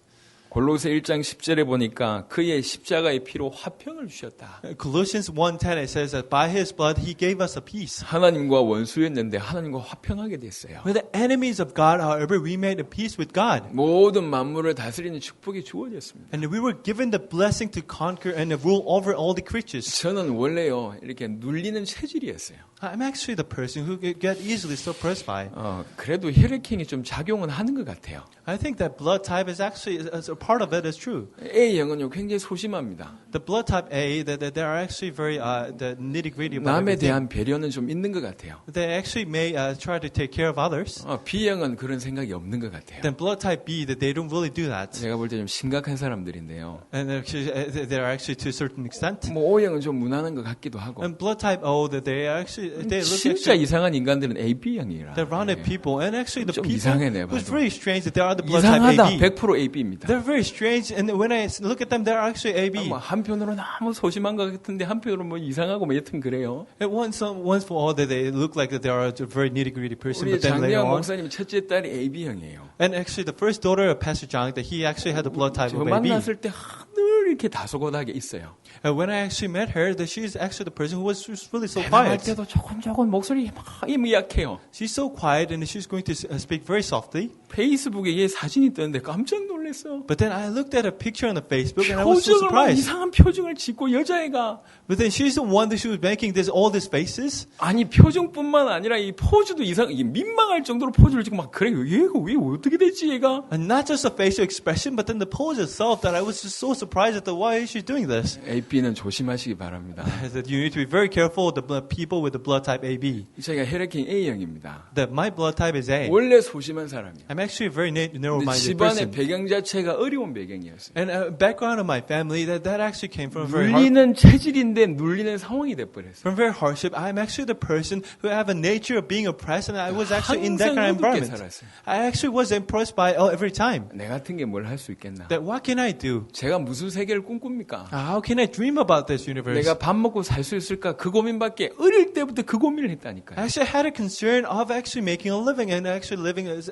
Speaker 1: 골로새 1장 10절에 보니까 그의 십자가의 피로 화평을 주셨다.
Speaker 3: Colossians 1:10 it says that by his blood he gave us a peace.
Speaker 1: 하나님과 원수였는데 하나님과 화평하게 됐어요.
Speaker 3: We're the enemies of God, however we made a peace with God.
Speaker 1: 모든 만물을 다스리는 축복이 주어졌습니다.
Speaker 3: And we were given the blessing to conquer and rule over all the creatures.
Speaker 1: 저는 원래요 이렇게 눌리는 체질이었어요.
Speaker 3: I'm actually the person who get easily suppressed by.
Speaker 1: 그래도 혈액형이 좀 작용은 하는 것 같아요.
Speaker 3: I think that blood type is actually as a part of it is true.
Speaker 1: A형은요 굉장히 소심합니다.
Speaker 3: The blood type A, that they are actually very the nitty gritty about
Speaker 1: 남에
Speaker 3: everything.
Speaker 1: 대한 배려는 좀 있는 것 같아요.
Speaker 3: They actually may try to take care of others.
Speaker 1: B형은 그런 생각이 없는 것 같아요.
Speaker 3: Then blood type B, that they don't really do that.
Speaker 1: 제가 볼 때 좀 심각한 사람들인데요.
Speaker 3: And they're actually to a certain extent.
Speaker 1: 뭐 O형은 좀 무난한 것 같기도 하고.
Speaker 3: And blood type O, that they actually they look
Speaker 1: 진짜
Speaker 3: actually
Speaker 1: 이상한 인간들은 AB형이라.
Speaker 3: they're rounded people, and actually the
Speaker 1: 좀
Speaker 3: people
Speaker 1: 이상해, 내가
Speaker 3: who's
Speaker 1: 봐도.
Speaker 3: very strange that they are the blood type
Speaker 1: 이상하다.
Speaker 3: AB.
Speaker 1: 100% AB입니다.
Speaker 3: They're very strange, and when I look at them, they're actually AB.
Speaker 1: 한편으로는 너무 소심한 것 같은데 한편으로는 뭐 이상하고 뭐 여튼 그래요.
Speaker 3: And once for all that they look like that they are a very nitty gritty person,
Speaker 1: 우리
Speaker 3: but then later
Speaker 1: 장대영
Speaker 3: on,
Speaker 1: 목사님 첫째 딸이 AB형이에요.
Speaker 3: and actually the first daughter of Pastor Jang, that he actually had the blood type
Speaker 1: 저
Speaker 3: of AB.
Speaker 1: 만났을 때 늘 이렇게 다소곳하게 있어요.
Speaker 3: And when I actually met her, that she's actually the person who was really so
Speaker 1: 대답할
Speaker 3: quiet.
Speaker 1: 때도 조금 목소리 막 약해요.
Speaker 3: She's so quiet, and she's going to speak very softly.
Speaker 1: 페이스북에 얘 사진이 떴는데 깜짝 놀랐어.
Speaker 3: But then I looked at a picture on the Facebook, and I was so
Speaker 1: 표정을 막
Speaker 3: surprised.
Speaker 1: 이상한 표정을 짓고 여자애가
Speaker 3: But then she's the one that she was making all these faces.
Speaker 1: 아니 표정뿐만 아니라 이 포즈도 이게 민망할 정도로 포즈를 짓고 막 그래 얘가 왜 어떻게 됐지 얘가?
Speaker 3: And not just the facial expression, but then the pose itself, that I was just so surprised at why is she doing this?
Speaker 1: AB는 조심하시기 바랍니다.
Speaker 3: That you need to be very careful with the people with the blood type AB.
Speaker 1: 제가 혈액형 A형입니다.
Speaker 3: That my blood type is A.
Speaker 1: 원래 소심한 사람이에요.
Speaker 3: I'm actually a very
Speaker 1: 근데
Speaker 3: narrow-minded
Speaker 1: 집안의
Speaker 3: person.
Speaker 1: 배경 자체가 어려운 배경이었어요.
Speaker 3: And background of my family, that actually came from a very hard,
Speaker 1: 눌리는 체질인데 눌리는 상황이 돼버렸어요.
Speaker 3: from very hardship. I'm actually the person who have a nature of being oppressed, and I was actually in that kind of
Speaker 1: 항상 어둡게
Speaker 3: environment.
Speaker 1: 살았어요.
Speaker 3: I actually was impressed by every time.
Speaker 1: 내 같은 게 뭘 할 수 있겠나?
Speaker 3: That what can I do?
Speaker 1: 제가 무슨 세계를 꿈꿉니까?
Speaker 3: How can I dream about this universe?
Speaker 1: 내가 밥 먹고 살 수 있을까? 그 고민밖에 어릴 때부터 그 고민을
Speaker 3: I
Speaker 1: 했다니까요.
Speaker 3: actually had a concern of actually making a living and actually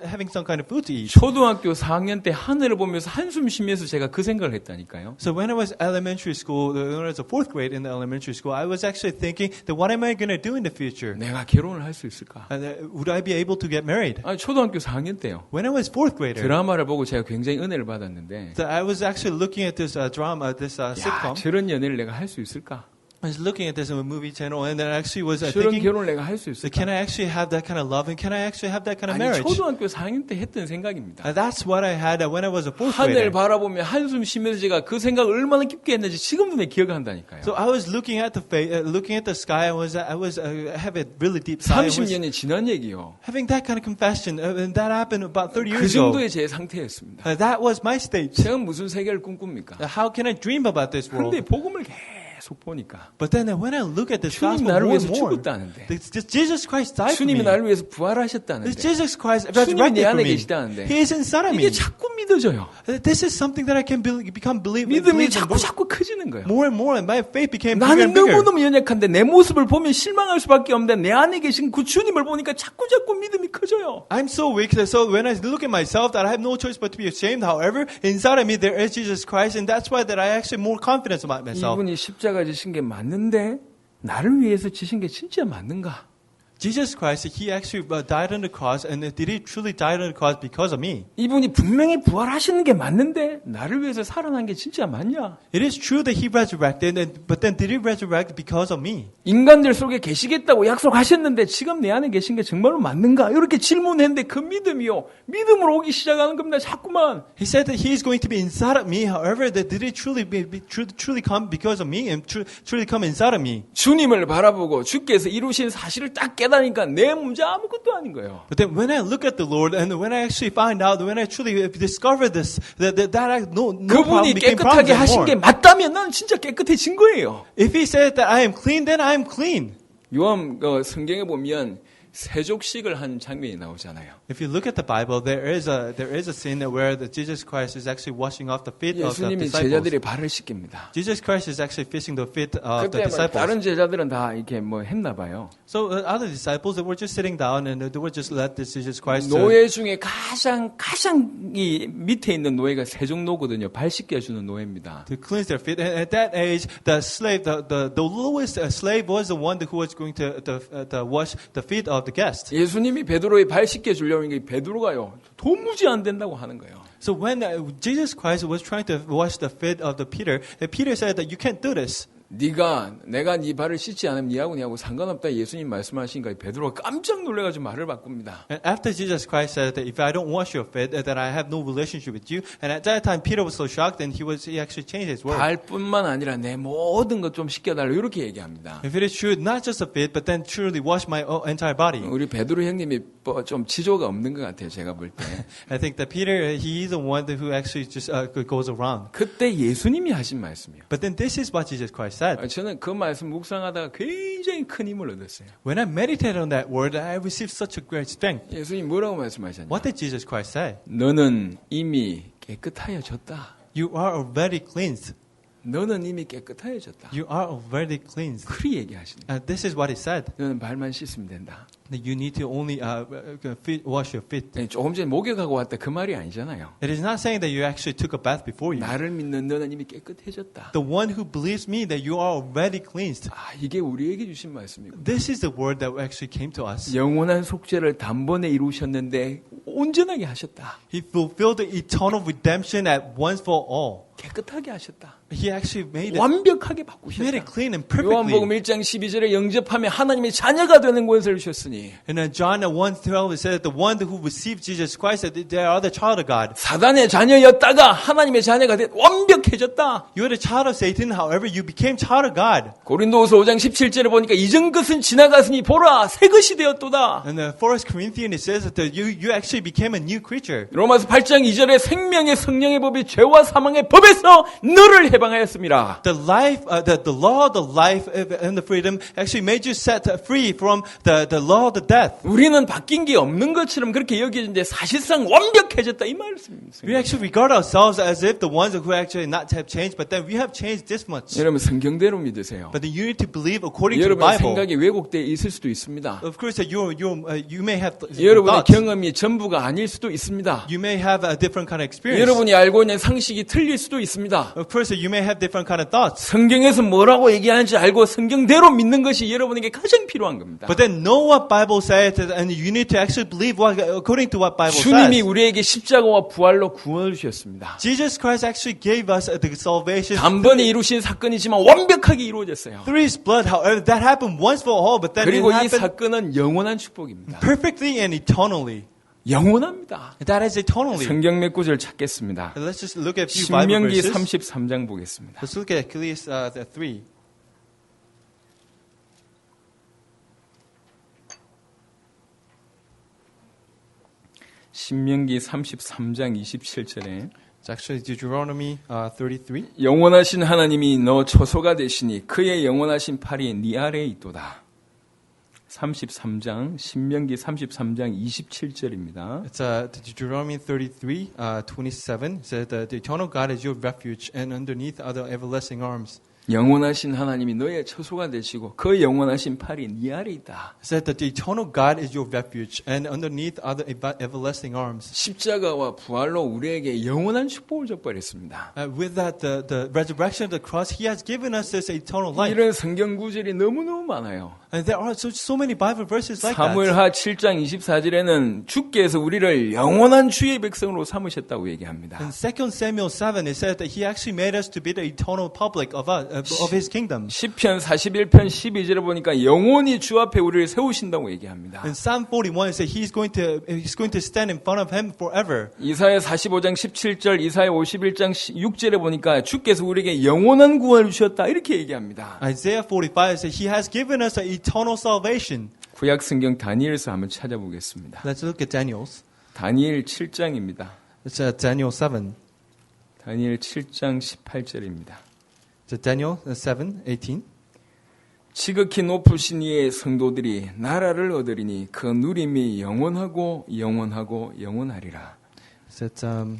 Speaker 3: having some kind of food to eat.
Speaker 1: 초등학교 4학년 때 하늘을 보면서 한숨 쉬면서 제가 그 생각을 했다니까요.
Speaker 3: So when I was elementary school, when I was a fourth grade in the elementary school, I was actually thinking that what am I going to do in the future?
Speaker 1: 내가 결혼을 할 수 있을까?
Speaker 3: And, would I be able to get married?
Speaker 1: 아니, 초등학교 4학년 때요.
Speaker 3: When I was fourth grader,
Speaker 1: 드라마를 보고 제가 굉장히 은혜를 받았는데
Speaker 3: so I was actually looking at this drama, this
Speaker 1: 야,
Speaker 3: sitcom.
Speaker 1: 저런 연애를 내가 할 수 있을까?
Speaker 3: I was looking at this movie channel, and then I actually was
Speaker 1: 저런
Speaker 3: thinking,
Speaker 1: 결혼을 내가 할 수
Speaker 3: so
Speaker 1: 있을까?
Speaker 3: can I actually have that kind of love, and can I actually have that kind of
Speaker 1: 아니,
Speaker 3: marriage?
Speaker 1: 초등학교 4학년 때 했던 생각입니다.
Speaker 3: That's what I had when I was a fourth
Speaker 1: 하늘
Speaker 3: grader.
Speaker 1: 바라보며 한숨 쉬면서 제가 그 생각을 얼마나 깊게 했는지 지금도 내 기억한다니까요.
Speaker 3: So I was looking at the sky. I was have a really deep sigh. I was
Speaker 1: 30년이 지난 얘기요.
Speaker 3: having that kind of confession, and that happened about 30
Speaker 1: 그
Speaker 3: years ago.
Speaker 1: 정도의 제 상태였습니다.
Speaker 3: That was my state.
Speaker 1: 제가 무슨 세계를 꿈꿉니까?
Speaker 3: How can I dream about this world?
Speaker 1: 그런데 복음을 계속 보니까
Speaker 3: But then when I look at this
Speaker 1: 주님
Speaker 3: gospel
Speaker 1: 나를
Speaker 3: more
Speaker 1: 위해서
Speaker 3: and more,
Speaker 1: 죽었다는데
Speaker 3: Jesus Christ died for me.
Speaker 1: 주님이 나를 위해서
Speaker 3: This
Speaker 1: 부활하셨다는데
Speaker 3: Jesus Christ
Speaker 1: 주님이 내
Speaker 3: resurrected for
Speaker 1: 안에
Speaker 3: me.
Speaker 1: 계시다는데
Speaker 3: He is inside of
Speaker 1: 이게
Speaker 3: me.
Speaker 1: 자꾸 믿어져요.
Speaker 3: This is something that I can become believe
Speaker 1: 믿음이
Speaker 3: in
Speaker 1: 자꾸 커지는 거예요.
Speaker 3: more and more, and my faith became bigger
Speaker 1: 나는
Speaker 3: and bigger.
Speaker 1: 너무너무 연약한데 내 모습을 보면 실망할 수밖에 없는데 내 안에 계신 그 주님을 보니까 자꾸 믿음이 커져요.
Speaker 3: I'm so weak, so when I look at myself, that I have no choice but to be ashamed. However, inside of me there is Jesus Christ, and that's why that I actually more confidence about myself.
Speaker 1: 이분이 십자가 지신 게 맞는데 나를 위해서 지신 게 진짜 맞는가?
Speaker 3: Jesus Christ, He actually died on the cross, and did He truly die on the cross because of me?
Speaker 1: 이분이 분명히 부활하시는 게 맞는데 나를 위해서 살아난 게 진짜 맞냐?
Speaker 3: It is true that He resurrected, but then did He resurrect because of me?
Speaker 1: 인간들 속에 계시겠다고 약속하셨는데 지금 내 안에 계신 게 정말로 맞는가? 이렇게 질문했는데 그 믿음이요. 믿음으로 오기 시작하는 겁니다. 자꾸만.
Speaker 3: He said that He is going to be inside of me. However, that did He truly come because of me and truly come inside of me?
Speaker 1: 주님을 바라보고 주께서 이루신 사실을 딱 깨달으니까 내 문제 아무것도 아닌 거예요.
Speaker 3: But then when I look at the Lord and when I actually find out, when I truly discover this, that no problem
Speaker 1: 그분이
Speaker 3: became
Speaker 1: 깨끗하게
Speaker 3: problems
Speaker 1: 하신 게
Speaker 3: anymore.
Speaker 1: 맞다면 나는 진짜 깨끗해진 거예요.
Speaker 3: If He said that I am clean, then I am clean.
Speaker 1: 요한 성경에 보면 세족식을 한 장면이 나오잖아요.
Speaker 3: If you look at the Bible, there is a scene where Jesus Christ is actually washing off the feet of the
Speaker 1: 예수님이
Speaker 3: disciples.
Speaker 1: 제자들이 발을 씻깁니다.
Speaker 3: Jesus Christ is actually fishing the feet of
Speaker 1: 그때
Speaker 3: the
Speaker 1: 뭐
Speaker 3: disciples.
Speaker 1: 다른 제자들은 다 이렇게 뭐 했나 봐요.
Speaker 3: So other disciples, they were just sitting down and they were just let this Jesus Christ.
Speaker 1: 노예 중에 가장 이 밑에 있는 노예가 세종노거든요. 발 씻겨주는 노예입니다.
Speaker 3: To cleanse their feet. And at that age, the slave, the lowest slave was the one who was going to wash the feet of the guest.
Speaker 1: 예수님이 베드로의 발 씻겨주려고 하는 게 베드로가요. 도무지 안 된다고 하는 거예요.
Speaker 3: So when Jesus Christ was trying to wash the feet of Peter said that you can't do this.
Speaker 1: 내가 네 발을 씻지 않으면 니하고 상관없다 예수님 말씀하시니까 베드로가 깜짝 놀라가지고 말을 바꿉니다.
Speaker 3: And after Jesus Christ said that if I don't wash your feet, that I have no relationship with you. And at that time, Peter was so shocked, and he actually changed his word.
Speaker 1: 발뿐만 아니라 내 모든 것 좀 씻겨달라 이렇게 얘기합니다.
Speaker 3: If it is true, not just the feet, but then truly wash my entire body.
Speaker 1: 우리 베드로 형님이 좀 지조가 없는 것 같아요. 제가 볼 때.
Speaker 3: I think that Peter, he is the one who actually just goes around.
Speaker 1: 그때 예수님이 하신 말씀이요.
Speaker 3: But then this is what Jesus Christ said.
Speaker 1: 저는 그 말씀 묵상하다가 굉장히 큰 힘을 얻었어요.
Speaker 3: When I meditated on that word, I received such a great strength.
Speaker 1: 예수님 뭐라고 말씀하셨냐?
Speaker 3: What did Jesus Christ say?
Speaker 1: 너는 이미 깨끗하여졌다.
Speaker 3: You are already cleansed.
Speaker 1: 너는 이미 깨끗하여졌다.
Speaker 3: You are already cleansed.
Speaker 1: 그리 얘기하십니다.
Speaker 3: This is what he said.
Speaker 1: 너는 발만 씻으면 된다.
Speaker 3: That you need to only wash your feet.
Speaker 1: 조금 전에 목욕하고 왔다 그 말이 아니잖아요.
Speaker 3: It is not saying that you actually took a bath before you.
Speaker 1: 나를 믿는 너는 이미 깨끗해졌다.
Speaker 3: The one who believes me that you are already cleansed.
Speaker 1: 이게 우리에게 주신 말씀이고.
Speaker 3: This is the word that actually came to us.
Speaker 1: 영원한 속죄를 단번에 이루셨는데 온전하게 하셨다.
Speaker 3: He fulfilled the eternal redemption at once for all.
Speaker 1: 깨끗하게 하셨다.
Speaker 3: He actually made it.
Speaker 1: 완벽하게
Speaker 3: He made it
Speaker 1: 바꾸셨다.
Speaker 3: clean and
Speaker 1: 요한복음
Speaker 3: perfectly.
Speaker 1: 1장 12절에 영접하며 하나님의 자녀가 되는 권세를 주셨으니
Speaker 3: In John 1:12 it said that the one who received Jesus Christ, that they are the child of God.
Speaker 1: 사단의 자녀였다가 하나님의 자녀가 돼 완벽해졌다.
Speaker 3: You are the child of Satan, however you became child of God.
Speaker 1: 고린도후서 5장 17절에 보니까 이전 것은 지나갔으니 보라 새 것이 되었도다.
Speaker 3: In the 1 Corinthians it says that you actually became a new creature.
Speaker 1: 로마서 8장 2절에 생명의 성령의 법이 죄와 사망의 법에서 너를 해방하였습니다.
Speaker 3: The life, the law, the life, and the freedom actually made you set free from the law of the death.
Speaker 1: 우리는 바뀐 게 없는 것처럼 그렇게 여겨지는데 사실상 완벽해졌다 이 말씀입니다.
Speaker 3: We actually regard ourselves as if the ones who actually not have changed, but then we have changed this much.
Speaker 1: 여러분 성경대로 믿으세요.
Speaker 3: But then you need to believe according to the
Speaker 1: 여러분
Speaker 3: Bible.
Speaker 1: 생각이 왜곡되어 있을 수도 있습니다.
Speaker 3: Of course, you may have
Speaker 1: 여러분의
Speaker 3: thoughts.
Speaker 1: 경험이 전부가 아닐 수도 있습니다.
Speaker 3: You may have a different kind of experience.
Speaker 1: 여러분이 알고 있는 상식이 틀릴 수도 있습니다.
Speaker 3: Of course, you may have different kind of thoughts.
Speaker 1: 성경에서 뭐라고 얘기하는지 알고 성경대로 믿는 것이 여러분에게 가장 필요한 겁니다.
Speaker 3: But then know what Bible says, and you need to actually believe according to what Bible
Speaker 1: 주님이
Speaker 3: says.
Speaker 1: 우리에게 십자가와 부활로 구원을 주셨습니다.
Speaker 3: Jesus Christ actually gave us the salvation.
Speaker 1: 단번에 이루신 사건이지만 완벽하게 이루어졌어요.
Speaker 3: Through His blood, however, that happened once for all, but then it
Speaker 1: 그리고 이
Speaker 3: happened
Speaker 1: 사건은 영원한 축복입니다.
Speaker 3: perfectly and eternally.
Speaker 1: 영원합니다.
Speaker 3: That is eternally.
Speaker 1: 성경 몇 구절 찾겠습니다.
Speaker 3: Let's just look at a few Bible
Speaker 1: 신명기
Speaker 3: verses.
Speaker 1: 33장 보겠습니다.
Speaker 3: Let's look at Ecclesiastes 3.
Speaker 1: 신명기 33장 27절에
Speaker 3: It's actually Deuteronomy 33.
Speaker 1: 영원하신 하나님이 너 초소가 되시니 그의 영원하신 팔이 네 아래에 있도다. 33장 신명기 33장 27절입니다.
Speaker 3: It's Deuteronomy 33, 27. It says that the eternal God is your refuge, and underneath are the everlasting arms.
Speaker 1: 영원하신 하나님이 너의 처소가 되시고 그 영원하신 팔이 네 아래 있다.
Speaker 3: It said that the eternal God is your refuge, and underneath are the everlasting arms.
Speaker 1: 십자가와 부활로 우리에게 영원한 축복을 줘버렸습니다.
Speaker 3: With that, the resurrection of the cross, He has given us this eternal life.
Speaker 1: 이런 성경 구절이 너무너무 많아요.
Speaker 3: And there are so many Bible verses like that.
Speaker 1: 사무엘하 7장 24절에는 주께서 우리를 영원한 주의 백성으로 삼으셨다고 얘기합니다.
Speaker 3: In 2 Samuel 7, it said that He actually made us to be the eternal public of His kingdom.
Speaker 1: 시편 41편 12절에 보니까 영원히 주 앞에 우리를 세우신다고 얘기합니다.
Speaker 3: In Psalm 41, it says He's going to stand in front of Him forever.
Speaker 1: 이사야 45장 17절, 이사야 51장 6절에 보니까 주께서 우리에게 영원한 구원을 주셨다 이렇게 얘기합니다.
Speaker 3: Isaiah 45 says He has given us an eternal salvation.
Speaker 1: 구약 성경 다니엘서 한번 찾아보겠습니다.
Speaker 3: Let's look at Daniel's.
Speaker 1: 다니엘 7장입니다.
Speaker 3: It's Daniel 7.
Speaker 1: 다니엘 7장 18절입니다.
Speaker 3: It's Daniel 7:18.
Speaker 1: 지극히 높으신 이의 성도들이 나라를 얻으리니 그 누림이 영원하고 영원하고 영원하리라.
Speaker 3: It said,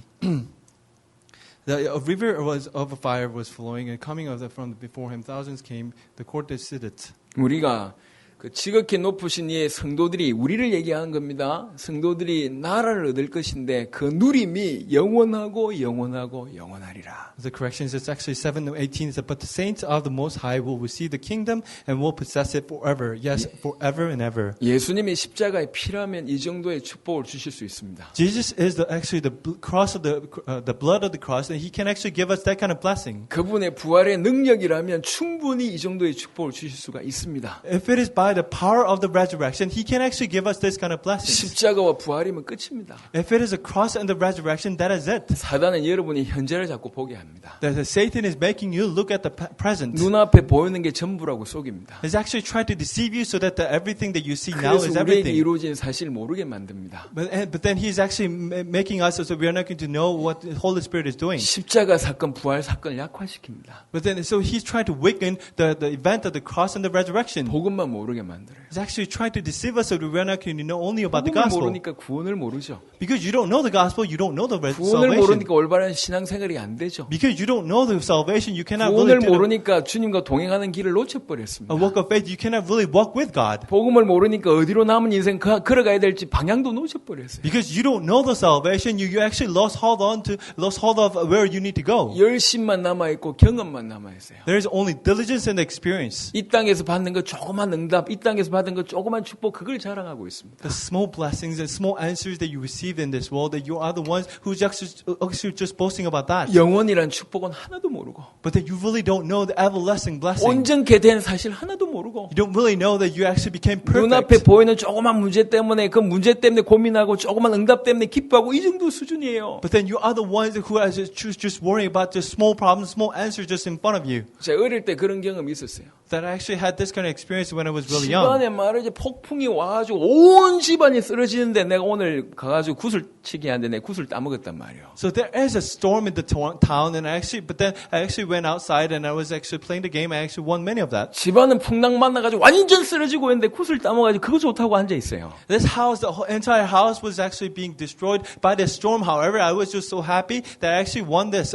Speaker 3: a river of fire was flowing and coming from before him. Thousands came. The court they sitteth.
Speaker 1: 우리가 그 지극히 높으신 이의 성도들이 우리를 얘기하는 겁니다. 성도들이 나라를 얻을 것인데 그 누림이 영원하고 영원하고 영원하리라.
Speaker 3: The correction is actually 7:18. But the saints of the Most High will receive the kingdom and will possess it forever. Yes, forever and ever.
Speaker 1: 예수님이 십자가에 피라면 이 정도의 축복을 주실 수 있습니다.
Speaker 3: Jesus is actually the cross of the blood of the cross, and He can actually give us that kind of blessing.
Speaker 1: 그분의 부활의 능력이라면 충분히 이 정도의 축복을 주실 수가 있습니다.
Speaker 3: If it is by the power of the resurrection, He can actually give us this kind of blessing.
Speaker 1: 십자가와 부활이면 끝입니다.
Speaker 3: If it is a cross and the resurrection, that is it.
Speaker 1: 사단은 여러분이 현재를 자꾸 보게 합니다.
Speaker 3: That Satan is making you look at the present.
Speaker 1: 눈앞에 보이는 게 전부라고 속입니다.
Speaker 3: He's actually trying to deceive you so that everything that you see now
Speaker 1: 그래서
Speaker 3: is
Speaker 1: 우리에게
Speaker 3: everything.
Speaker 1: 이루어진 사실을 모르게 만듭니다.
Speaker 3: But then He's actually making us so we are not going to know what the Holy Spirit is doing.
Speaker 1: 십자가 사건, 부활 사건을 약화시킵니다.
Speaker 3: But then so He's trying to weaken the event of the cross and the resurrection.
Speaker 1: 복음만 모르게 만들어요.
Speaker 3: He's actually trying to deceive us so that we are not going to know only about the
Speaker 1: 복음을
Speaker 3: gospel.
Speaker 1: 모르니까 구원을 모르죠.
Speaker 3: Because you don't know the gospel, you don't know the
Speaker 1: 구원을
Speaker 3: salvation.
Speaker 1: 모르니까 올바른 신앙생활이 안 되죠.
Speaker 3: Because you don't know the salvation, you cannot
Speaker 1: 구원을
Speaker 3: really do
Speaker 1: 모르니까 주님과 동행하는 길을 놓쳐버렸습니다.
Speaker 3: a walk of faith. You cannot really walk with God.
Speaker 1: 복음을 모르니까 어디로 남은 인생 걸어가야 될지 방향도 놓쳐버렸어요.
Speaker 3: Because you don't know the salvation, you actually lost hold of where you need to go.
Speaker 1: 열심만 남아있고 경험만 남아있어요.
Speaker 3: There is only diligence and experience.
Speaker 1: 이 땅에서 받는 거 조그만 응답, 이 땅에서 받은 거 조그만 축복, 그걸 자랑하고 있습니다.
Speaker 3: The small blessings and small answers that you receive in this world, that you are the ones who's actually just boasting about that.
Speaker 1: 영원이란 축복은 하나도 모르고
Speaker 3: But that you really don't know the everlasting blessing.
Speaker 1: 온전케 된 사실 하나도 모르고
Speaker 3: You don't really know that you actually became perfect.
Speaker 1: 눈앞에 보이는 조그만 문제 때문에 그 문제 때문에 고민하고 조그만 응답 때문에 기뻐하고 이 정도 수준이에요.
Speaker 3: But then you are the ones who are just worrying about just small problems, small answers just in front of you.
Speaker 1: 제가 어릴 때 그런 경험이 있었어요.
Speaker 3: That I actually had this kind of experience when I was really young.
Speaker 1: 집안에 말이지 폭풍이 와가지고 온 집안이 쓰러지는데 내가 오늘 가가지고 구슬치기 하는데 내 구슬 따먹었단 말이에요.
Speaker 3: So there is a storm in the town, and but then I actually went outside and I was actually playing the game. I actually won many of that.
Speaker 1: 집안은 풍랑 만나가지고 완전 쓰러지고 있는데 구슬 따먹어가지고 그거 좋다고 앉아 있어요.
Speaker 3: This house, the entire house was actually being destroyed by the storm. However, I was just so happy that I actually won this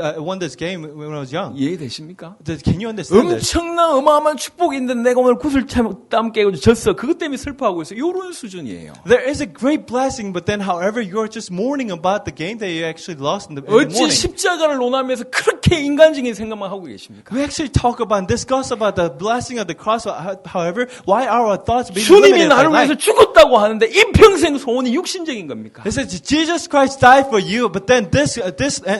Speaker 3: game when I was young.
Speaker 1: 이해되십니까?
Speaker 3: Can you understand this?
Speaker 1: 엄청난 어마어마한 축복인데 내가 오늘 구슬 땀 깨고 졌어. 그것 때문에 슬퍼하고 있어요. 이런 수준이에요.
Speaker 3: There is a great blessing, but then, however, you are just mourning about the game that you actually lost in the
Speaker 1: 어찌
Speaker 3: morning.
Speaker 1: 십자가를 논하면서 그렇게 인간적인 생각만 하고 계십니까?
Speaker 3: We actually talk about and discuss about the blessing of the cross. However, why are our thoughts being
Speaker 1: 주님이
Speaker 3: limited by
Speaker 1: 나를 위해서
Speaker 3: life?
Speaker 1: 죽었다고 하는데 이 평생 소원이 육신적인 겁니까?
Speaker 3: It says Jesus Christ died for you, but then this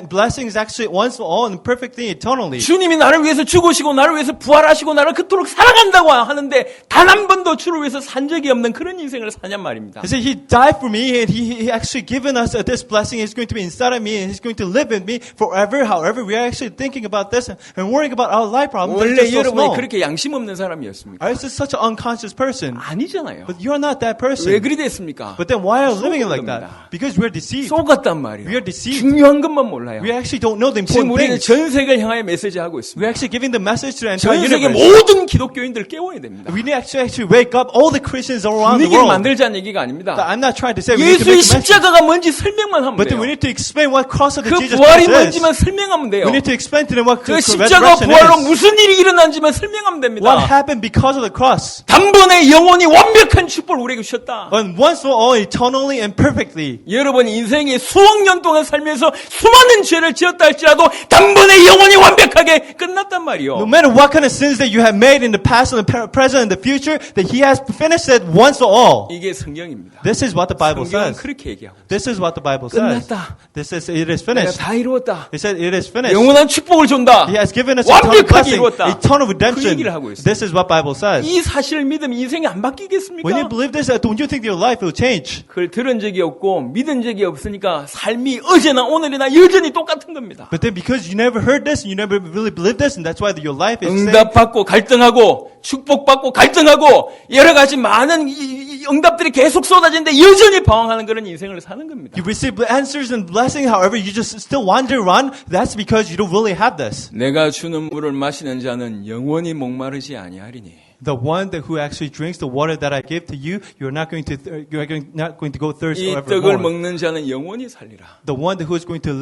Speaker 3: blessing is actually once for all and perfectly eternally.
Speaker 1: 주님이 나를 위해서 죽으시고 나를 위해서 부활하시고 나를 그토록 사랑한다고 하는데 단 한 번도 주를 위해서 산 적이 없는 그런 인생을 사냔 말입니다.
Speaker 3: He said He died for me and He actually given us this blessing. He's going to be inside of me and He's going to live in me forever. However, we are actually thinking about this and worrying about our life problems.
Speaker 1: 원래
Speaker 3: They're just so
Speaker 1: 여러분이
Speaker 3: small.
Speaker 1: 그렇게 양심 없는 사람이었습니까?
Speaker 3: Are you such an unconscious person?
Speaker 1: 아니잖아요.
Speaker 3: But you're not that
Speaker 1: 왜
Speaker 3: person.
Speaker 1: 그리 됐습니까?
Speaker 3: But then why are you living like
Speaker 1: 겁니다.
Speaker 3: that? Because we're deceived.
Speaker 1: 속았단 말이에요.
Speaker 3: We are deceived.
Speaker 1: 중요한 것만 몰라요.
Speaker 3: We actually don't know the
Speaker 1: 지금
Speaker 3: important
Speaker 1: 우리는
Speaker 3: things.
Speaker 1: 전 세계를 향하여 메시지하고 있습니다.
Speaker 3: We're actually giving the message to the entire
Speaker 1: 전 세계
Speaker 3: universe.
Speaker 1: 모든 모든 기독교인들을 깨워야 됩니다.
Speaker 3: We need to actually wake up all the Christians around the
Speaker 1: 분위기를
Speaker 3: world.
Speaker 1: 만들자는 얘기가 아닙니다.
Speaker 3: I'm not trying to say we need to
Speaker 1: 예수의
Speaker 3: make a message,
Speaker 1: 십자가가 뭔지 설명만 하면
Speaker 3: but then
Speaker 1: 돼요.
Speaker 3: we need to explain what cross of the
Speaker 1: 그
Speaker 3: Jesus
Speaker 1: 부활이
Speaker 3: Christ is.
Speaker 1: 뭔지만 설명하면 돼요.
Speaker 3: We need to explain to them what
Speaker 1: 그
Speaker 3: the
Speaker 1: 십자가
Speaker 3: resurrection
Speaker 1: 부활로
Speaker 3: is.
Speaker 1: 무슨 일이 일어난지만 설명하면
Speaker 3: What
Speaker 1: 됩니다.
Speaker 3: happened because of the cross?
Speaker 1: 단번에 영원히 완벽한 축복을 우리에게 주셨다.
Speaker 3: And once for all, eternally and perfectly.
Speaker 1: 여러분 인생에 수억 년 동안 살면서 수많은 죄를 지었다 할지라도 단번에 영원히 완벽하게 끝났단 말이요.
Speaker 3: No matter what kind of sins that you have made in the past, and the present, and the future, that He has finished it once for all.
Speaker 1: 이게 성경입니다.
Speaker 3: This is what the Bible
Speaker 1: 성경은
Speaker 3: says.
Speaker 1: 그렇게 얘기하고
Speaker 3: This is what the Bible says.
Speaker 1: 끝났다.
Speaker 3: This is, it is
Speaker 1: 내가
Speaker 3: finished.
Speaker 1: 다 이루었다.
Speaker 3: He said, it is finished.
Speaker 1: 영원한 축복을 준다.
Speaker 3: He has given us eternal
Speaker 1: 완벽하게
Speaker 3: blessing,
Speaker 1: 이루었다.
Speaker 3: eternal
Speaker 1: 그
Speaker 3: redemption.
Speaker 1: 얘기를 하고 있어요.
Speaker 3: This is what Bible says.
Speaker 1: 이 사실을 믿으면 인생이 안 바뀌겠습니까?
Speaker 3: When you believe this, don't you think your life will change?
Speaker 1: 그걸 들은 적이 없고 믿은 적이 없으니까 삶이 어제나 오늘이나 여전히 똑같은 겁니다.
Speaker 3: But then because you never heard this, you never really believed this, and that's why your life is the same.
Speaker 1: 응답받고 갈등하고 축복받고 갈등하고 여러 가지 많은 이 응답들이 계속 쏟아지는데 여전히 방황하는 그런 인생을 사는 겁니다.
Speaker 3: You receive answers and blessing, however, you just still wander around. That's because you don't really have this.
Speaker 1: 내가 주는 물을 마시는 자는 영원히 목마르지 아니하리니.
Speaker 3: The one that who actually drinks the water that I give to you, you're not going to go thirst
Speaker 1: 이 떡을
Speaker 3: forevermore.
Speaker 1: 먹는 자는 영원히 살리라.
Speaker 3: The one that who's going to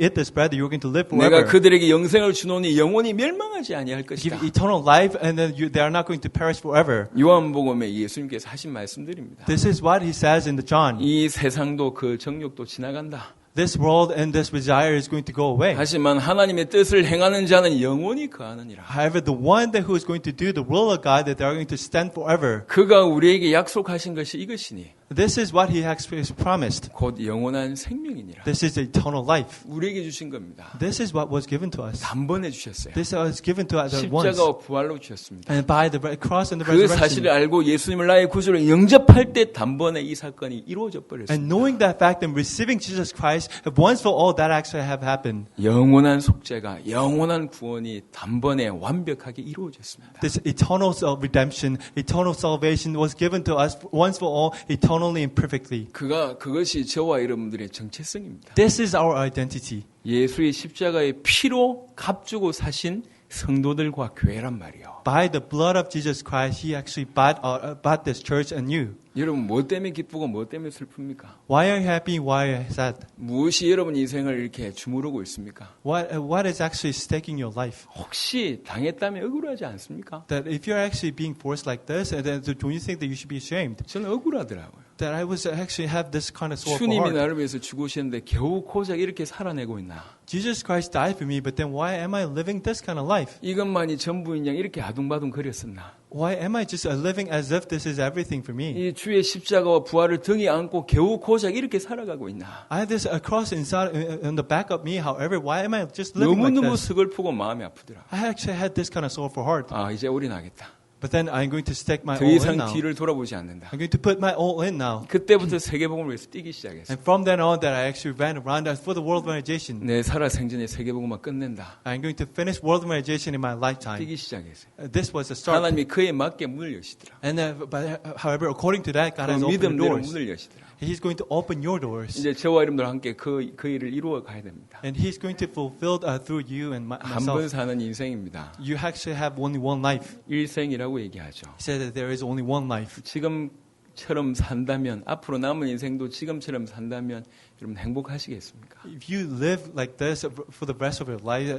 Speaker 3: eat this bread, you're going to live
Speaker 1: 내가
Speaker 3: forever.
Speaker 1: 그들에게 영생을 주노니 영원히 멸망하지 아니할
Speaker 3: Give
Speaker 1: 것이다.
Speaker 3: eternal life, and then they are not going to perish forever.
Speaker 1: 요한복음에 예수님께서 하신 말씀들입니다.
Speaker 3: This is what He says in the John.
Speaker 1: 이 세상도 그 정욕도 지나간다.
Speaker 3: This world and this desire is going to go away.
Speaker 1: 하지만 하나님의 뜻을 행하는 자는 영원히 거하느니라.
Speaker 3: However, the one that who is going to do the will of God, that they are going to stand forever.
Speaker 1: 그가 우리에게 약속하신 것이 이것이니
Speaker 3: This is what He has promised.
Speaker 1: 곧 영원한 생명이니라.
Speaker 3: This is eternal life.
Speaker 1: 우리에게 주신 겁니다.
Speaker 3: This is what was given to us.
Speaker 1: 단번에 주셨어요.
Speaker 3: This was given to us at once.
Speaker 1: 십자가와 부활로 주셨습니다.
Speaker 3: And by the cross and the
Speaker 1: 그 사실을
Speaker 3: resurrection.
Speaker 1: 알고 예수님을 나의 구주로 영접할 때 단번에 이 사건이 이루어져 버렸습니다.
Speaker 3: And knowing that fact and receiving Jesus Christ, once for all, that actually have happened.
Speaker 1: 영원한 속죄가 영원한 구원이 단번에 완벽하게 이루어졌습니다.
Speaker 3: This eternal redemption, eternal salvation was given to us once for all, eternally and perfectly.
Speaker 1: 그것이 저와 여러분들의 정체성입니다.
Speaker 3: This is our identity.
Speaker 1: 예수의 십자가의 피로 값주고 사신 성도들과 교회란 말이요.
Speaker 3: By the blood of Jesus Christ, He actually bought this church and you.
Speaker 1: 여러분 뭐 때문에 기쁘고 뭐 때문에 슬픕니까?
Speaker 3: Why are you happy? Why are you sad?
Speaker 1: 무엇이 여러분 인생을 이렇게 주무르고 있습니까?
Speaker 3: What is actually staking your life?
Speaker 1: 혹시 당했다면 억울하지 않습니까?
Speaker 3: That if you're actually being forced like this, then don't you think that you should be ashamed?
Speaker 1: 저는 억울하더라고요.
Speaker 3: That I was actually have this kind of sorrowful
Speaker 1: 주님이
Speaker 3: heart.
Speaker 1: 나를 위해서 죽으셨는데 겨우 고작 이렇게 살아내고 있나?
Speaker 3: Jesus Christ died for me, but then why am I living this kind of life?
Speaker 1: 이것만이 전부인 양 이렇게 아둥바둥 거렸었나?
Speaker 3: Why am I just living as if this is everything for me?
Speaker 1: 이 주의 십자가와 부활을 등에 안고 겨우 고작 이렇게 살아가고 있나?
Speaker 3: I have this cross inside in the back of me. However, why am I just living like
Speaker 1: 너무너무
Speaker 3: this?
Speaker 1: 서글프고 마음이 아프더라.
Speaker 3: I actually had this kind of sorrowful heart.
Speaker 1: 아 이제 올인하겠다.
Speaker 3: But then I'm going to stake my
Speaker 1: 더
Speaker 3: all in
Speaker 1: 이상
Speaker 3: now.
Speaker 1: 뒤를 돌아보지 않는다.
Speaker 3: I'm going to put my all in now.
Speaker 1: 그때부터 세계복음을 위해서 뛰기 시작했어.
Speaker 3: And from then on, that I actually ran around as for the world organization.
Speaker 1: 내 살아생전에 세계복음만 끝낸다.
Speaker 3: I'm going to finish world organization in my lifetime.
Speaker 1: 뛰기 시작했어요.
Speaker 3: This was the start.
Speaker 1: 하나님이 그에 맞게 문을 여시더라.
Speaker 3: And however, according to that, God has
Speaker 1: 그
Speaker 3: opened the
Speaker 1: 믿음대로
Speaker 3: doors.
Speaker 1: 문을 여시더라.
Speaker 3: He's going to open your doors.
Speaker 1: 이제 저와 여러분들 함께 그 일을 이루어 가야 됩니다.
Speaker 3: And He's going to fulfill through you and
Speaker 1: 한 번
Speaker 3: myself.
Speaker 1: 사는 인생입니다.
Speaker 3: You actually have only one life.
Speaker 1: 일생이라고 얘기하죠.
Speaker 3: He said that there is only one life.
Speaker 1: 지금처럼 산다면 앞으로 남은 인생도 지금처럼 산다면 여러분 행복하시겠습니까?
Speaker 3: If you live like this for the rest of your life,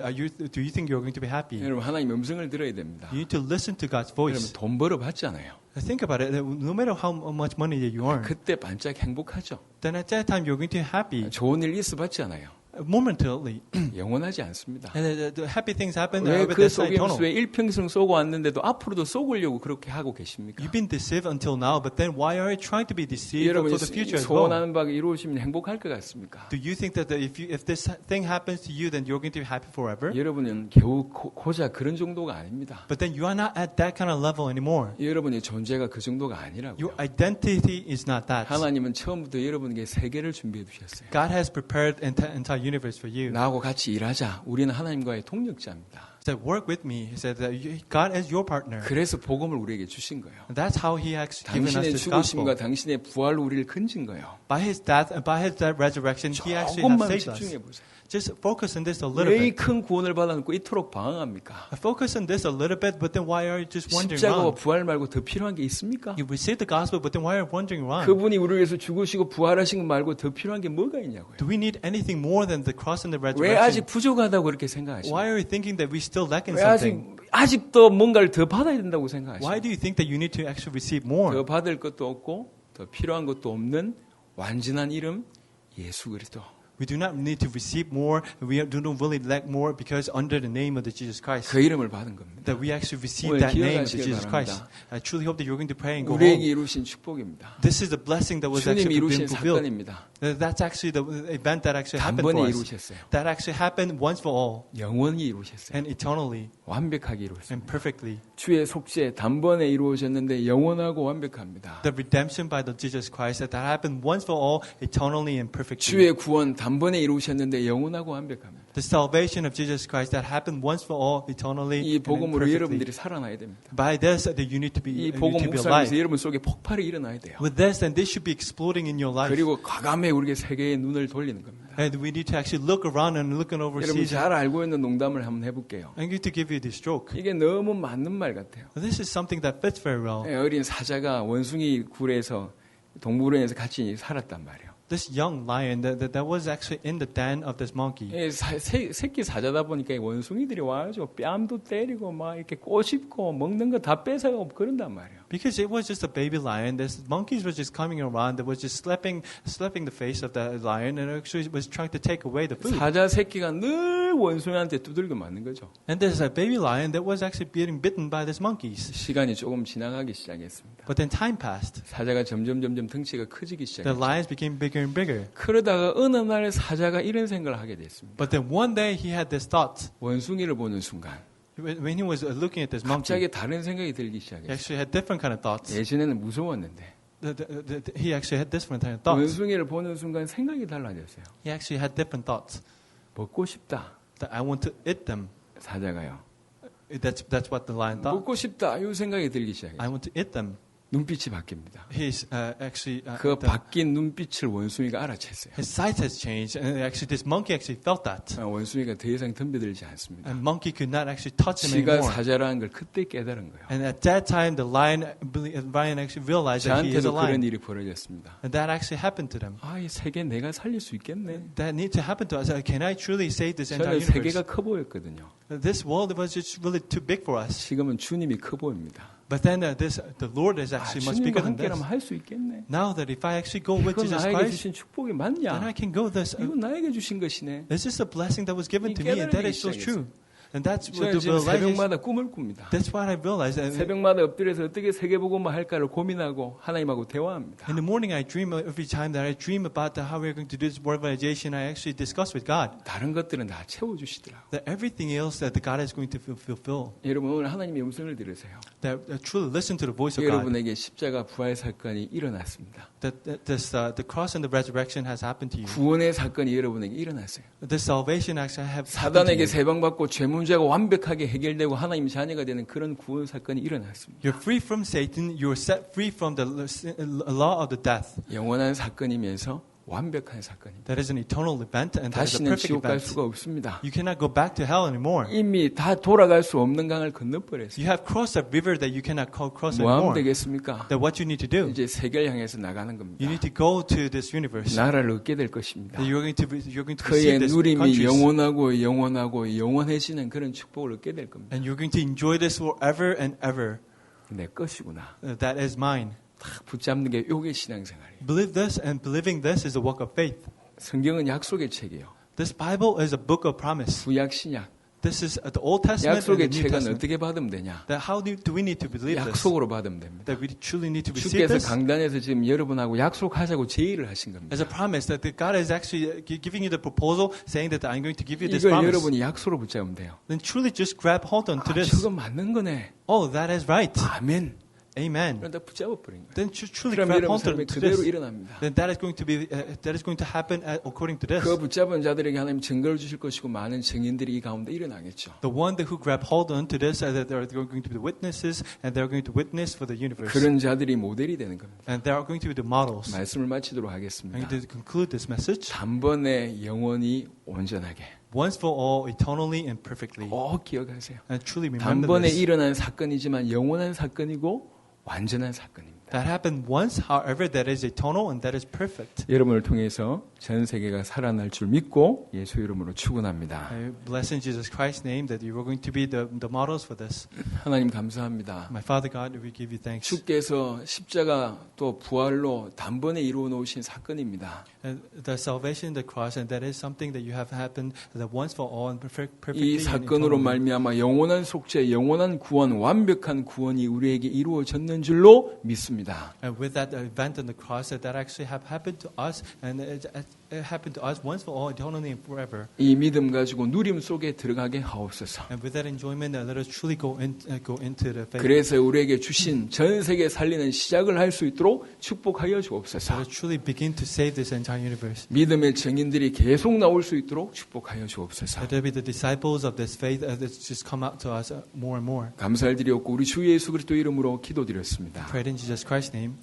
Speaker 3: do you think you're going to be happy?
Speaker 1: 여러분 하나님 음성을 들어야 됩니다.
Speaker 3: You need to listen to God's
Speaker 1: 여러분
Speaker 3: voice.
Speaker 1: 돈 벌어 봤잖아요.
Speaker 3: Think about it. No matter how much money that you earn,
Speaker 1: 그때 반짝 행복하죠.
Speaker 3: then at that time you're going to be happy
Speaker 1: 좋은 일 있어 봤지 않아요.
Speaker 3: momentarily.
Speaker 1: 영원하지 않습니다.
Speaker 3: And the happy things happen.
Speaker 1: 왜
Speaker 3: But
Speaker 1: 그
Speaker 3: that's not
Speaker 1: 속임수에
Speaker 3: eternal.
Speaker 1: 일평생 쏘고 왔는데도 앞으로도 쏘으려고 그렇게 하고 계십니까?
Speaker 3: You've been deceived until now, but then why are you trying to be deceived
Speaker 1: 여러분이
Speaker 3: for the future as well?
Speaker 1: 소원하는 바가 이루어지면 행복할 것 같습니까?
Speaker 3: Do you think that if this thing happens to you, then you're going to be happy forever?
Speaker 1: 여러분은 겨우 고작 그런 정도가 아닙니다.
Speaker 3: But then you are not at that kind of level anymore.
Speaker 1: 여러분의 존재가 그 정도가 아니라고요.
Speaker 3: Your identity is not that.
Speaker 1: 하나님은 처음부터 여러분에게 세계를 준비해 두셨어요.
Speaker 3: God has prepared entire universe for you.
Speaker 1: 나하고 같이 일하자. 우리는 하나님과의 동력자입니다.
Speaker 3: said, work with me. He said that God is your partner.
Speaker 1: 그래서 복음을 우리에게 주신 거예요.
Speaker 3: And that's how he actually given us
Speaker 1: 당신의
Speaker 3: this gospel.
Speaker 1: 죽으심과 당신의 부활로 우리를 건진 거예요.
Speaker 3: By his death and by his resurrection, he actually has
Speaker 1: 조금만
Speaker 3: saved us.
Speaker 1: 집중해 보세요.
Speaker 3: Just focus on this a little
Speaker 1: 왜 이
Speaker 3: bit.
Speaker 1: 큰 구원을 받아놓고 이토록 방황합니까?
Speaker 3: Focus on this a little bit, but then why are you just wandering
Speaker 1: 십자가와
Speaker 3: around?
Speaker 1: 부활 말고 더 필요한 게 있습니까?
Speaker 3: You receive the gospel, but then why are you wandering around?
Speaker 1: 그분이 우리를 위해서 죽으시고 부활하신 것 말고 더 필요한 게 뭐가 있냐고요.
Speaker 3: Do we need anything more than the cross and the
Speaker 1: 왜 아직
Speaker 3: resurrection?
Speaker 1: 부족하다고 그렇게
Speaker 3: Why
Speaker 1: 생각하십니까?
Speaker 3: are you thinking that we still lack in
Speaker 1: 왜
Speaker 3: something?
Speaker 1: 아직도 뭔가를 더 받아야 된다고
Speaker 3: Why
Speaker 1: 생각하십니까?
Speaker 3: do you think that you need to actually receive more?
Speaker 1: 더 받을 것도 없고 더 필요한 것도 없는 완전한 이름 예수 그리스도.
Speaker 3: We do not need to receive more. We do not really lack more because under the name of the Jesus Christ,
Speaker 1: 그 이름을 받은 겁니다.
Speaker 3: that we actually receive
Speaker 1: 오늘
Speaker 3: that name of the
Speaker 1: 기억하시길
Speaker 3: Jesus Christ.
Speaker 1: 바랍니다.
Speaker 3: I truly hope that you're going to pray and go
Speaker 1: 우리에게
Speaker 3: home.
Speaker 1: 이루신 축복입니다.
Speaker 3: This is the blessing that was
Speaker 1: 주님이
Speaker 3: actually
Speaker 1: 이루신
Speaker 3: been fulfilled.
Speaker 1: 사건입니다.
Speaker 3: That's actually the event that actually happened for
Speaker 1: 단번에
Speaker 3: us.
Speaker 1: 이루셨어요.
Speaker 3: That actually happened once for all
Speaker 1: 영원히 이루셨어요.
Speaker 3: and eternally
Speaker 1: 완벽하게 이루었어요.
Speaker 3: and perfectly.
Speaker 1: 주의 속죄 단번에 이루어졌는데 영원하고 완벽합니다.
Speaker 3: The redemption by the Jesus Christ that happened once for all, eternally and perfectly.
Speaker 1: 주의 구원 단번에 이루셨는데 영원하고 완벽합니다.
Speaker 3: The salvation of Jesus Christ that happened once for all, eternally
Speaker 1: 이
Speaker 3: and
Speaker 1: 복음으로
Speaker 3: perfectly.
Speaker 1: 여러분들이 살아나야 됩니다.
Speaker 3: By this, that you need to be,
Speaker 1: 이
Speaker 3: you need
Speaker 1: 복음
Speaker 3: to be
Speaker 1: 묵상에서
Speaker 3: alive.
Speaker 1: 여러분 속에 폭발이 일어나야 돼요.
Speaker 3: With this, then this should be exploding in your life.
Speaker 1: 그리고 과감히 우리의 세계의 눈을 돌리는 겁니다.
Speaker 3: And we need to actually look around and looking
Speaker 1: 여러분
Speaker 3: overseas.
Speaker 1: 잘 알고 있는 농담을 한번 해볼게요.
Speaker 3: I'm going to give you this joke.
Speaker 1: 이게 너무 맞는 말 같아요.
Speaker 3: This is something that fits very well.
Speaker 1: 어린 사자가 원숭이 굴에서 동물원에서 같이 살았단 말이에요.
Speaker 3: This young lion that was actually in the den of this monkey.
Speaker 1: 새끼 사자다 보니까 이 원숭이들이 와가지고 뺨도 때리고 막 이렇게 꼬집고 먹는 거 다 뺏어가고 그런단 말이에요.
Speaker 3: Because it was just a baby lion, this monkeys were just coming around that was just slapping the face of the lion and actually was trying to take away the food.
Speaker 1: 사자 새끼가 늘 원숭이한테 두들겨 맞는 거죠.
Speaker 3: And there's a baby lion that was actually being bitten by these monkeys.
Speaker 1: 시간이 조금 지나가기 시작했습니다.
Speaker 3: But then time passed.
Speaker 1: 사자가 점점 덩치가 커지기
Speaker 3: The
Speaker 1: 시작했죠.
Speaker 3: lions became bigger and bigger.
Speaker 1: 그러다가 어느 날 사자가 이런 생각을 하게 됐습니다.
Speaker 3: But then one day he had this thought.
Speaker 1: 원숭이를 보는 순간
Speaker 3: When he was looking at this monkey,
Speaker 1: 갑자기 다른 생각이 들기
Speaker 3: he
Speaker 1: 시작했어요.
Speaker 3: actually had different kind of thoughts.
Speaker 1: 예전에는 무서웠는데
Speaker 3: He actually had different kind of thoughts.
Speaker 1: 원숭이를 보는 순간 생각이 달라졌어요.
Speaker 3: He actually had different thoughts.
Speaker 1: 먹고 싶다.
Speaker 3: That I want to eat them.
Speaker 1: 사자가요.
Speaker 3: That's what the lion thought.
Speaker 1: 먹고 싶다. 이 생각이 들기
Speaker 3: I
Speaker 1: 시작했어요.
Speaker 3: want to eat them.
Speaker 1: 눈빛이 바뀝니다.
Speaker 3: He's actually
Speaker 1: 그 바뀐 눈빛을 원숭이가 알아챘어요.
Speaker 3: his sight has changed, and actually this monkey actually felt that.
Speaker 1: 원숭이가 더 이상 덤벼들지 않습니다.
Speaker 3: And monkey could not actually touch him
Speaker 1: 지가
Speaker 3: anymore.
Speaker 1: 사자라는 걸 그때 깨달은 거예요.
Speaker 3: And at that time, the lion actually realized that he is a
Speaker 1: 저한테도 그런
Speaker 3: lion,
Speaker 1: 일이 벌어졌습니다.
Speaker 3: and that actually happened to them.
Speaker 1: 아, 이 세계 내가 살릴 수 있겠네.
Speaker 3: That need to happen to us. Can I truly save this entire
Speaker 1: 저는
Speaker 3: universe?
Speaker 1: 세계가 커 보였거든요.
Speaker 3: This world was just really too big for us.
Speaker 1: 지금은 주님이 커 보입니다.
Speaker 3: But then the Lord is
Speaker 1: 아,
Speaker 3: actually much
Speaker 1: 주님과
Speaker 3: bigger than this.
Speaker 1: 함께라면 할 수 있겠네.
Speaker 3: Now that if I actually go with
Speaker 1: 이건
Speaker 3: Jesus
Speaker 1: 나에게
Speaker 3: Christ,
Speaker 1: 주신 축복이
Speaker 3: then
Speaker 1: 맞냐?
Speaker 3: I can go this.
Speaker 1: 이건 나에게 주신 것이네.
Speaker 3: This is a blessing that was given to me, and that is so true. And that's what
Speaker 1: 저는
Speaker 3: the
Speaker 1: 지금
Speaker 3: realization.
Speaker 1: 새벽마다 꿈을 꿉니다.
Speaker 3: That's what I realized. And
Speaker 1: 새벽마다 엎드려서 어떻게 세계복음을 할까를 고민하고 하나님하고 대화합니다.
Speaker 3: in the morning, I dream every time that I dream about how we're going to do this worldization. I actually discuss with God
Speaker 1: 다른 것들은 다 채워주시더라고요.
Speaker 3: that everything else that God is going to fulfill.
Speaker 1: 여러분 오늘 하나님의 음성을 들으세요.
Speaker 3: That truly listen to the voice of God.
Speaker 1: 여러분에게 십자가 부활 사건이 일어났습니다.
Speaker 3: That the cross and the resurrection has happened to you.
Speaker 1: 구원의 사건이 여러분에게 일어났어요.
Speaker 3: The salvation actually have happened to
Speaker 1: 사단에게
Speaker 3: you.
Speaker 1: 세방받고 죄 문제가 완벽하게 해결되고 하나님 자녀가 되는 그런 구원 사건이 일어났습니다.
Speaker 3: You're free from Satan. You're set free from the law of the death.
Speaker 1: 영원한 사건이면서 완벽한 사건입니다.
Speaker 3: That is an eternal event, and that is a
Speaker 1: 다시는
Speaker 3: perfect
Speaker 1: 지옥 갈
Speaker 3: event.
Speaker 1: 수가 없습니다.
Speaker 3: You cannot go back to hell anymore.
Speaker 1: 이미 다 돌아갈 수 없는 강을 건너버렸어요.
Speaker 3: You have crossed a river that you cannot cross
Speaker 1: 뭐 하면
Speaker 3: anymore.
Speaker 1: 되겠습니까?
Speaker 3: That what you need to do,
Speaker 1: 이제 세계를 향해서 나가는
Speaker 3: you
Speaker 1: 겁니다.
Speaker 3: need to go to this universe.
Speaker 1: 나라를 얻게 될 것입니다.
Speaker 3: That you're going to
Speaker 1: 그의
Speaker 3: receive this
Speaker 1: 누림이
Speaker 3: countries,
Speaker 1: 영원하고 영원하고 영원해지는 그런 축복을 얻게 될 겁니다.
Speaker 3: and you're going to enjoy this forever and ever.
Speaker 1: 내 것이구나.
Speaker 3: That is mine.
Speaker 1: 딱 붙잡는 게 요게 신앙생활이에요.
Speaker 3: Believe this, and believing this is a work of faith.
Speaker 1: 성경은 약속의 책이에요.
Speaker 3: This Bible is a book of promise.
Speaker 1: 구약 신약.
Speaker 3: This is the Old Testament and the
Speaker 1: 약속의
Speaker 3: New
Speaker 1: 책은
Speaker 3: Testament.
Speaker 1: 어떻게 받으면 되냐?
Speaker 3: That how do we need to believe this?
Speaker 1: 약속으로 받으면 됩니다.
Speaker 3: That we truly need to receive
Speaker 1: 주께서
Speaker 3: this
Speaker 1: 강단에서 지금 여러분하고 약속하자고 제의를 하신 겁니다.
Speaker 3: as a promise. That God is actually giving you the proposal, saying that I'm going to give you this
Speaker 1: 이걸
Speaker 3: promise.
Speaker 1: 여러분이 약속으로 붙잡으면 돼요.
Speaker 3: Then truly just grab hold on to
Speaker 1: 아,
Speaker 3: this.
Speaker 1: 저거 맞는 거네.
Speaker 3: Oh, that is right.
Speaker 1: 아멘.
Speaker 3: Amen.
Speaker 1: 그러다 붙잡아 버린 거예요.
Speaker 3: Then truly
Speaker 1: 그럼
Speaker 3: grab
Speaker 1: 여러분
Speaker 3: onto
Speaker 1: 삶에
Speaker 3: to
Speaker 1: 그대로
Speaker 3: this.
Speaker 1: 일어납니다.
Speaker 3: Then that is going to happen according to this.
Speaker 1: 그 붙잡은 자들에게 하나님 증거를 주실 것이고 많은 증인들이 이 가운데 일어나겠죠.
Speaker 3: The one who grab hold onto this, that they are going to be the witnesses, and they are going to witness for the universe.
Speaker 1: 그런 자들이 모델이 되는 겁니다.
Speaker 3: And they are going to be the models.
Speaker 1: 말씀을 마치도록
Speaker 3: I'm
Speaker 1: 하겠습니다.
Speaker 3: going to conclude this message.
Speaker 1: 단번에 영원히 온전하게
Speaker 3: Once for all, eternally and perfectly.
Speaker 1: 꼭 기억하세요.
Speaker 3: And truly remember
Speaker 1: 단번에
Speaker 3: this.
Speaker 1: 일어난 사건이지만 영원한 사건이고 완전한 사건입니다.
Speaker 3: That happened once, however, that is eternal and that is perfect.
Speaker 1: 여러분을 통해서 전 세계가 살아날 줄 믿고 예수 이름으로 축원합니다.
Speaker 3: I bless in Jesus Christ's name that you are going to be the models for this.
Speaker 1: 하나님 감사합니다.
Speaker 3: My Father God, we give you thanks.
Speaker 1: 주께서 십자가 또 부활로 단번에 이루어 놓으신 사건입니다.
Speaker 3: And the salvation, the cross, and that is something that you have happened that once for all and perfectly.
Speaker 1: 이
Speaker 3: and
Speaker 1: 사건으로
Speaker 3: eternally.
Speaker 1: 말미암아 영원한 속죄, 영원한 구원, 완벽한 구원이 우리에게 이루어졌는 줄로 믿습니다.
Speaker 3: And with that event on the cross, that actually have happened to us, and it happened to us once for all, eternally and forever.
Speaker 1: 이 믿음 가지고 누림 속에 들어가게 하옵소서.
Speaker 3: And with that enjoyment, let us truly go into the faith.
Speaker 1: 그래서 우리에게 주신 전 세계 살리는 시작을 할 수 있도록 축복하여
Speaker 3: Let
Speaker 1: 주옵소서.
Speaker 3: us truly begin to save this entire universe.
Speaker 1: 믿음의 증인들이 계속 나올 수 있도록 축복하여 주옵소서.
Speaker 3: Let there be the disciples of this faith that just come out to us more and more.
Speaker 1: 감사를 드리옵고 우리 주 예수 그리스도 이름으로 기도드렸습니다.
Speaker 3: Pray in Jesus Christ's name.